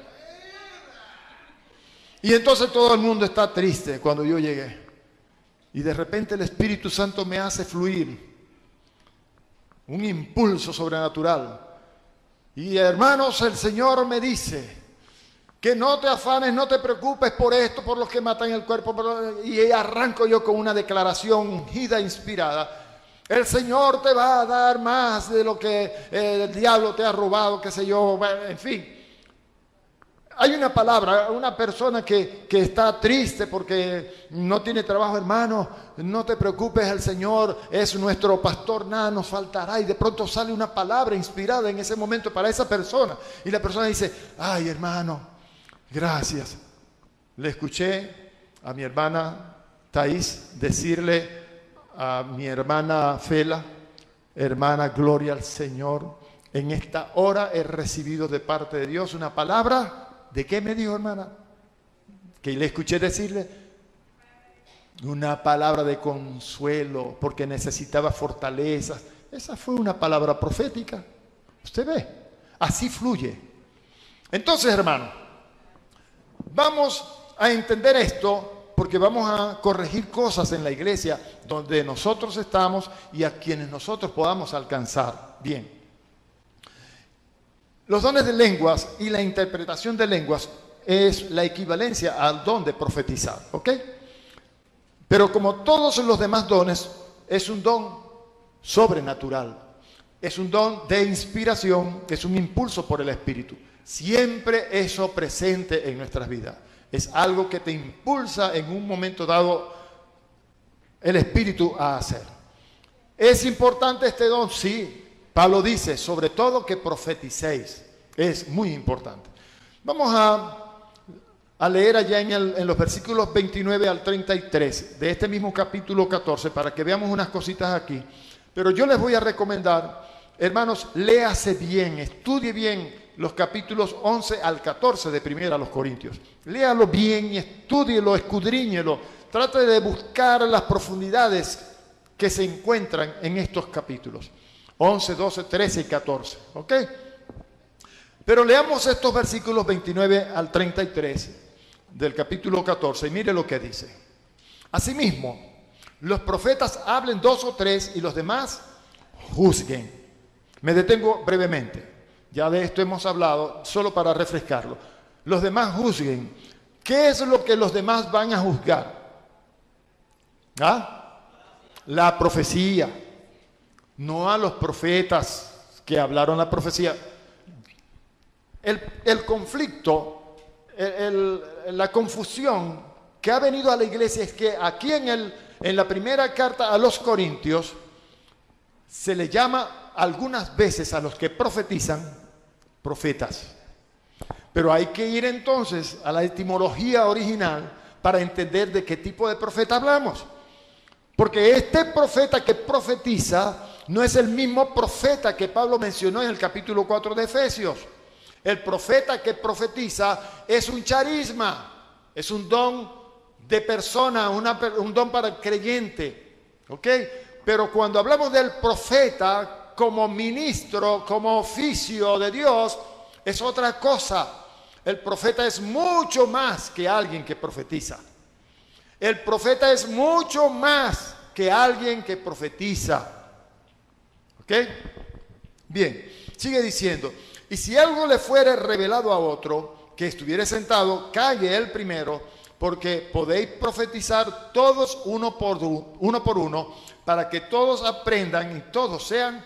Y entonces todo el mundo está triste cuando yo llegué. Y de repente el Espíritu Santo me hace fluir un impulso sobrenatural. Y hermanos, el Señor me dice que no te afanes, no te preocupes por esto, por los que matan el cuerpo. Y arranco yo con una declaración ungida, inspirada. El Señor te va a dar más de lo que el diablo te ha robado, qué sé yo, en fin. Hay una palabra, una persona que está triste porque no tiene trabajo, hermano, no te preocupes, el Señor es nuestro pastor, nada nos faltará. Y de pronto sale una palabra inspirada en ese momento para esa persona. Y la persona dice, ay hermano, gracias. Le escuché a mi hermana Thais decirle a mi hermana Fela, hermana, gloria al Señor, en esta hora he recibido de parte de Dios una palabra. ¿De qué me dijo, hermana? Que le escuché decirle una palabra de consuelo porque necesitaba fortaleza. Esa fue una palabra profética. Usted ve, así fluye. Entonces, hermano, vamos a entender esto porque vamos a corregir cosas en la iglesia donde nosotros estamos y a quienes nosotros podamos alcanzar. Bien. Los dones de lenguas y la interpretación de lenguas es la equivalencia al don de profetizar, ¿ok? Pero como todos los demás dones, es un don sobrenatural. Es un don de inspiración, es un impulso por el Espíritu. Siempre eso presente en nuestras vidas. Es algo que te impulsa en un momento dado el Espíritu a hacer. ¿Es importante este don? Sí. Pablo dice, sobre todo que profeticéis. Es muy importante. Vamos a leer allá en los versículos 29 al 33 de este mismo capítulo 14 para que veamos unas cositas aquí. Pero yo les voy a recomendar, hermanos, léase bien, estudie bien los capítulos 11 al 14 de Primera a los Corintios. Léalo bien y estúdielo, escudriñelo. Trate de buscar las profundidades que se encuentran en estos capítulos. 11, 12, 13 y 14. ¿Ok? Pero leamos estos versículos 29 al 33 del capítulo 14 y mire lo que dice. Asimismo, los profetas hablen 2 o 3 y los demás juzguen. Me detengo brevemente. Ya de esto hemos hablado, solo para refrescarlo. Los demás juzguen. ¿Qué es lo que los demás van a juzgar? ¿Ah? La profecía. No a los profetas que hablaron la profecía. El conflicto, la confusión que ha venido a la iglesia es que aquí en la primera carta a los Corintios se le llama algunas veces a los que profetizan profetas. Pero hay que ir entonces a la etimología original para entender de qué tipo de profeta hablamos. Porque este profeta que profetiza no es el mismo profeta que Pablo mencionó en el capítulo 4 de Efesios. El profeta que profetiza es un charisma, es un don de persona, un don para el creyente. ¿Ok? Pero cuando hablamos del profeta como ministro, como oficio de Dios, es otra cosa. El profeta es mucho más que alguien que profetiza. El profeta es mucho más que alguien que profetiza. ¿Ok? Bien, sigue diciendo. Y si algo le fuere revelado a otro, que estuviere sentado, calle él primero, porque podéis profetizar todos uno por uno, para que todos aprendan y todos sean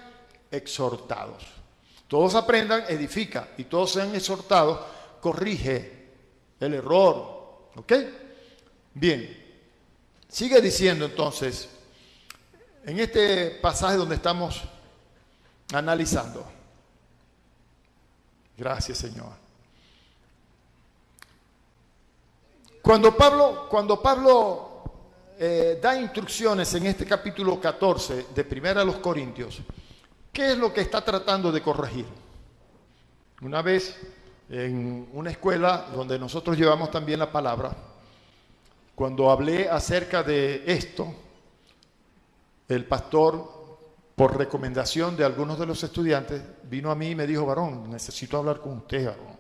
exhortados. Todos aprendan, edifica, y todos sean exhortados, corrige el error. ¿Ok? Bien. Sigue diciendo entonces, en este pasaje donde estamos analizando. Gracias, Señor. Cuando Pablo da instrucciones en este capítulo 14 de Primera a los Corintios, ¿qué es lo que está tratando de corregir? Una vez en una escuela donde nosotros llevamos también la palabra, cuando hablé acerca de esto, el pastor, por recomendación de algunos de los estudiantes, vino a mí y me dijo: varón, necesito hablar con usted, varón.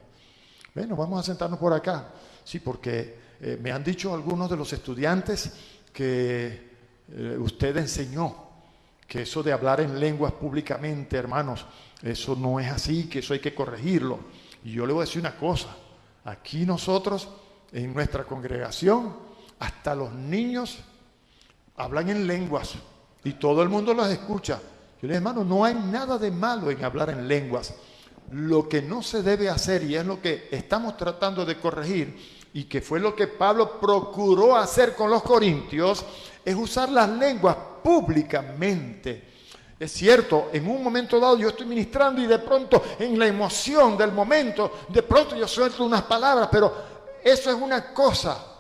Bueno, vamos a sentarnos por acá. Sí, porque me han dicho algunos de los estudiantes que usted enseñó que eso de hablar en lenguas públicamente, hermanos, eso no es así, que eso hay que corregirlo. Y yo le voy a decir una cosa, aquí nosotros, en nuestra congregación, hasta los niños hablan en lenguas y todo el mundo los escucha. Yo le digo: hermano, no hay nada de malo en hablar en lenguas. Lo que no se debe hacer, y es lo que estamos tratando de corregir, y que fue lo que Pablo procuró hacer con los corintios, es usar las lenguas públicamente. Es cierto, en un momento dado yo estoy ministrando y de pronto, en la emoción del momento, de pronto yo suelto unas palabras, pero eso es una cosa.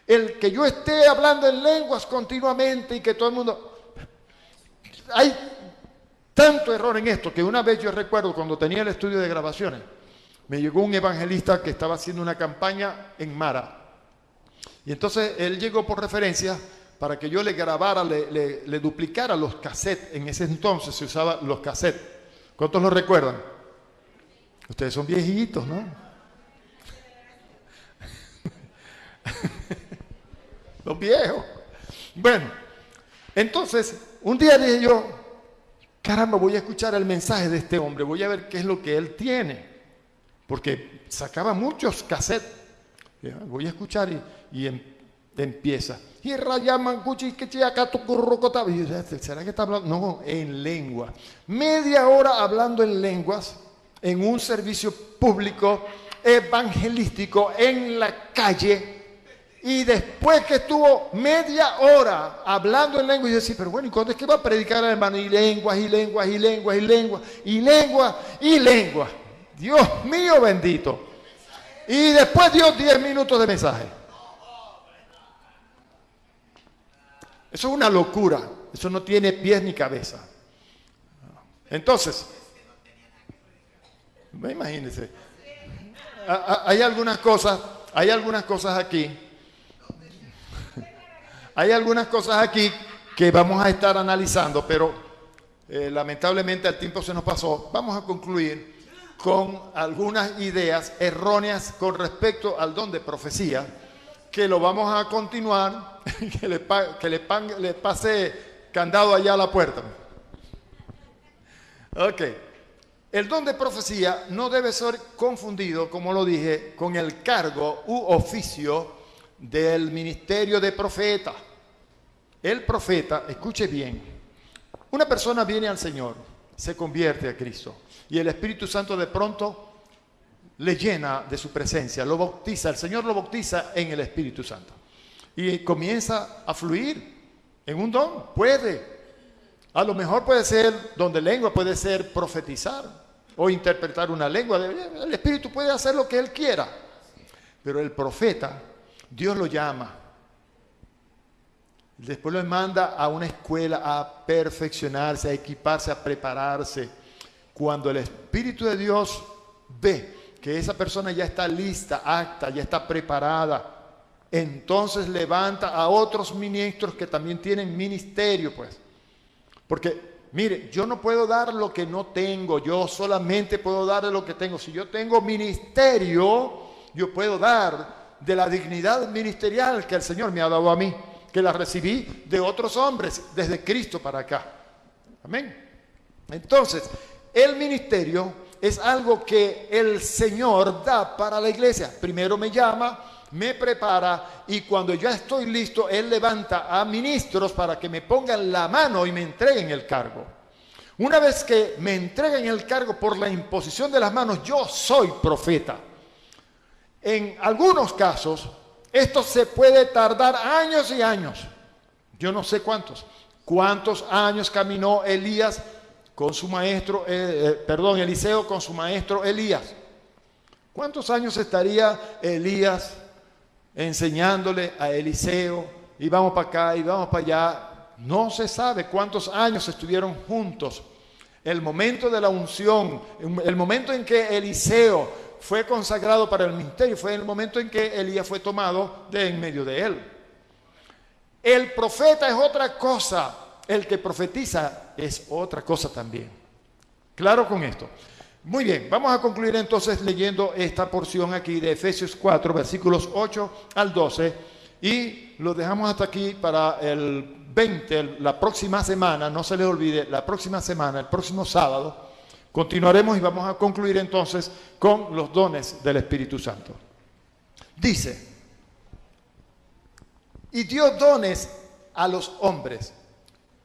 El que yo esté hablando en lenguas continuamente y que todo el mundo... Hay tanto error en esto que una vez yo recuerdo, cuando tenía el estudio de grabaciones, me llegó un evangelista que estaba haciendo una campaña en Mara. Y entonces él llegó por referencia para que yo le grabara, le duplicara los cassettes. En ese entonces se usaban los cassettes. ¿Cuántos lo recuerdan? Ustedes son viejitos, ¿no? Los viejos. Bueno, entonces, un día dije yo: caramba, voy a escuchar el mensaje de este hombre, voy a ver qué es lo que él tiene. Porque sacaba muchos cassettes. Voy a escuchar y empieza. Y rayaman cuchi que chiaca tu currocota. ¿Será que está hablando? No, en lengua. Media hora hablando en lenguas en un servicio público evangelístico en la calle. Y después que estuvo media hora hablando en lengua, y yo decía: pero bueno, ¿y cuándo es que va a predicar, hermano? Y lenguas, y lenguas, y lenguas, y lenguas, y lenguas, y lenguas. Dios mío bendito. Y después dio 10 minutos de mensaje. Eso es una locura. Eso no tiene pies ni cabeza. Entonces, Imagínense. Hay algunas cosas aquí. Hay algunas cosas aquí que vamos a estar analizando, pero lamentablemente el tiempo se nos pasó. Vamos a concluir con algunas ideas erróneas con respecto al don de profecía, que lo vamos a continuar, que le pase candado allá a la puerta. Ok. El don de profecía no debe ser confundido, como lo dije, con el cargo u oficio del ministerio de profeta. El profeta, escuche bien, una persona viene al Señor, se convierte a Cristo y el Espíritu Santo de pronto le llena de su presencia, lo bautiza, el Señor lo bautiza en el Espíritu Santo y comienza a fluir en un don. A lo mejor puede ser don de lengua, puede ser profetizar o interpretar una lengua. El Espíritu puede hacer lo que Él quiera, pero el profeta, Dios lo llama. Después lo manda a una escuela a perfeccionarse, a equiparse, a prepararse. Cuando el Espíritu de Dios ve que esa persona ya está lista, apta, ya está preparada, entonces levanta a otros ministros que también tienen ministerio, pues. Porque, mire, yo no puedo dar lo que no tengo, yo solamente puedo dar lo que tengo. Si yo tengo ministerio, yo puedo dar de la dignidad ministerial que el Señor me ha dado a mí, que la recibí de otros hombres desde Cristo para acá. Amén. Entonces, el ministerio es algo que el Señor da para la iglesia. Primero me llama, me prepara y cuando ya estoy listo, Él levanta a ministros para que me pongan la mano y me entreguen el cargo. Una vez que me entreguen el cargo por la imposición de las manos, yo soy profeta. En algunos casos, esto se puede tardar años y años. Yo no sé cuántos años caminó Elías con su maestro, Eliseo con su maestro Elías. ¿Cuántos años estaría Elías enseñándole a Eliseo? Y vamos para acá y vamos para allá. No se sabe cuántos años estuvieron juntos. El momento de la unción, el momento en que Eliseo fue consagrado para el ministerio, fue el momento en que Elías fue tomado de en medio de él. El profeta es otra cosa, el que profetiza es otra cosa también. Claro con esto. Muy bien, vamos a concluir entonces leyendo esta porción aquí de Efesios 4, versículos 8 al 12, y lo dejamos hasta aquí para el 20, la próxima semana, no se les olvide, la próxima semana, el próximo sábado, continuaremos y vamos a concluir entonces con los dones del Espíritu Santo. Dice, y dio dones a los hombres,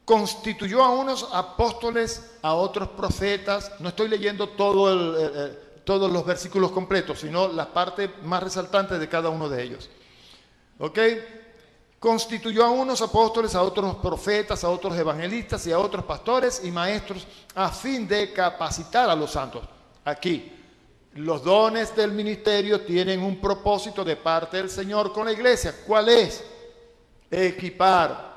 constituyó a unos apóstoles, a otros profetas. No estoy leyendo todos los versículos completos, sino las partes más resaltantes de cada uno de ellos. ¿Ok? Constituyó a unos apóstoles, a otros profetas, a otros evangelistas y a otros pastores y maestros a fin de capacitar a los santos. Aquí, los dones del ministerio tienen un propósito de parte del Señor con la iglesia. ¿Cuál es? Equipar,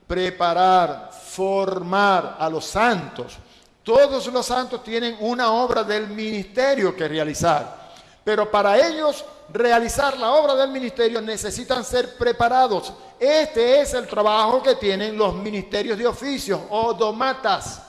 preparar, formar a los santos. Todos los santos tienen una obra del ministerio que realizar, pero para ellos realizar la obra del ministerio necesitan ser preparados. Este es el trabajo que tienen los ministerios de oficios o domatas.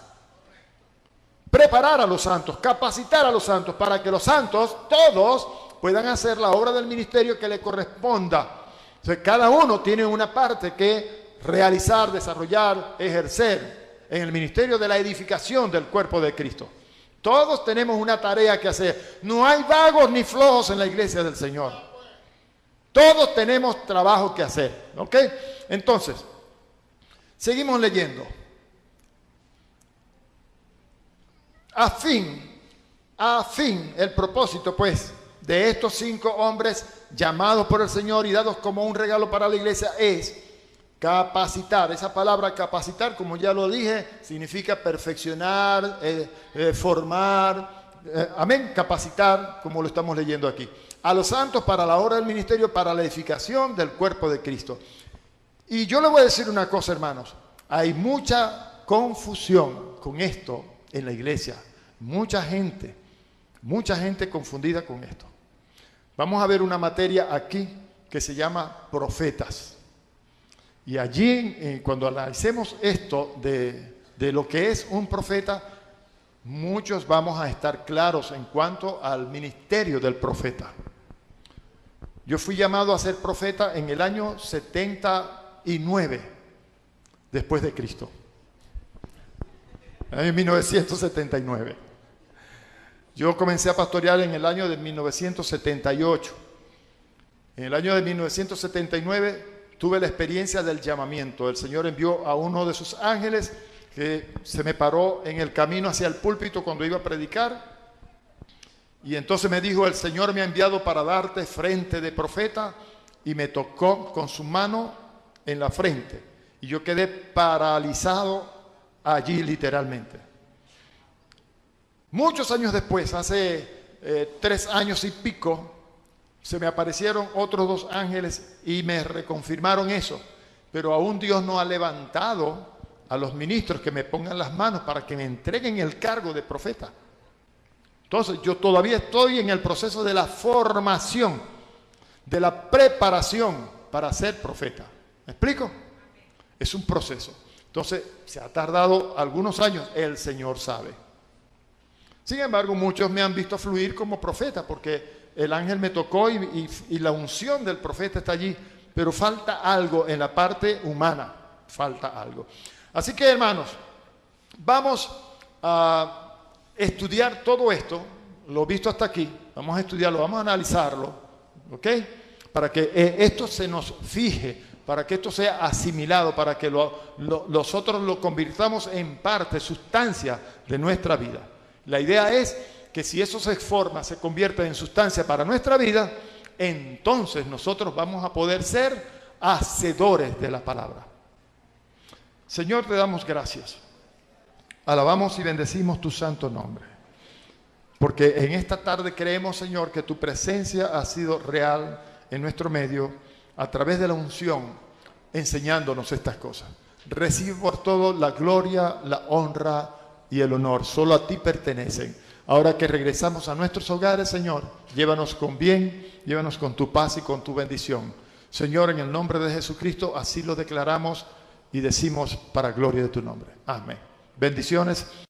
Preparar a los santos, capacitar a los santos para que los santos todos puedan hacer la obra del ministerio que le corresponda. O sea, cada uno tiene una parte que realizar, desarrollar, ejercer en el ministerio de la edificación del cuerpo de Cristo. Todos tenemos una tarea que hacer. No hay vagos ni flojos en la iglesia del Señor. Todos tenemos trabajo que hacer. ¿Ok? Entonces, seguimos leyendo. A fin, el propósito pues de estos 5 hombres llamados por el Señor y dados como un regalo para la iglesia es capacitar. Esa palabra capacitar, como ya lo dije, significa perfeccionar, formar, amén, capacitar, como lo estamos leyendo aquí. A los santos para la obra del ministerio, para la edificación del cuerpo de Cristo. Y yo le voy a decir una cosa, hermanos. Hay mucha confusión con esto en la iglesia. Mucha gente Mucha gente confundida con esto. Vamos a ver una materia aquí que se llama profetas. Y allí, cuando analicemos esto de lo que es un profeta, muchos vamos a estar claros en cuanto al ministerio del profeta. Yo fui llamado a ser profeta en el año 79 después de Cristo. En 1979. Yo comencé a pastorear en el año de 1978. En el año de 1979 tuve la experiencia del llamamiento. El Señor envió a uno de sus ángeles que se me paró en el camino hacia el púlpito cuando iba a predicar. Y entonces me dijo, el Señor me ha enviado para darte frente de profeta, y me tocó con su mano en la frente. Y yo quedé paralizado allí literalmente. Muchos años después, hace 3 años y pico, se me aparecieron otros 2 ángeles y me reconfirmaron eso. Pero aún Dios no ha levantado a los ministros que me pongan las manos para que me entreguen el cargo de profeta. Entonces yo todavía estoy en el proceso de la formación, de la preparación para ser profeta. ¿Me explico? Es un proceso. Entonces se ha tardado algunos años, el Señor sabe. Sin embargo, muchos me han visto fluir como profeta porque el ángel me tocó y la unción del profeta está allí, pero falta algo en la parte humana, falta algo. Así que, hermanos, vamos a estudiar todo esto, lo visto hasta aquí, vamos a estudiarlo, vamos a analizarlo, ¿ok? Para que esto se nos fije, para que esto sea asimilado, para que nosotros lo convirtamos en parte, sustancia de nuestra vida. La idea es que si eso se forma, se convierte en sustancia para nuestra vida, entonces nosotros vamos a poder ser hacedores de la palabra. Señor, te damos gracias. Alabamos y bendecimos tu santo nombre. Porque en esta tarde creemos, Señor, que tu presencia ha sido real en nuestro medio a través de la unción, enseñándonos estas cosas. Recibe por todo la gloria, la honra y el honor. Solo a ti pertenecen. Ahora que regresamos a nuestros hogares, Señor, llévanos con bien, llévanos con tu paz y con tu bendición. Señor, en el nombre de Jesucristo, así lo declaramos y decimos para gloria de tu nombre. Amén. Bendiciones.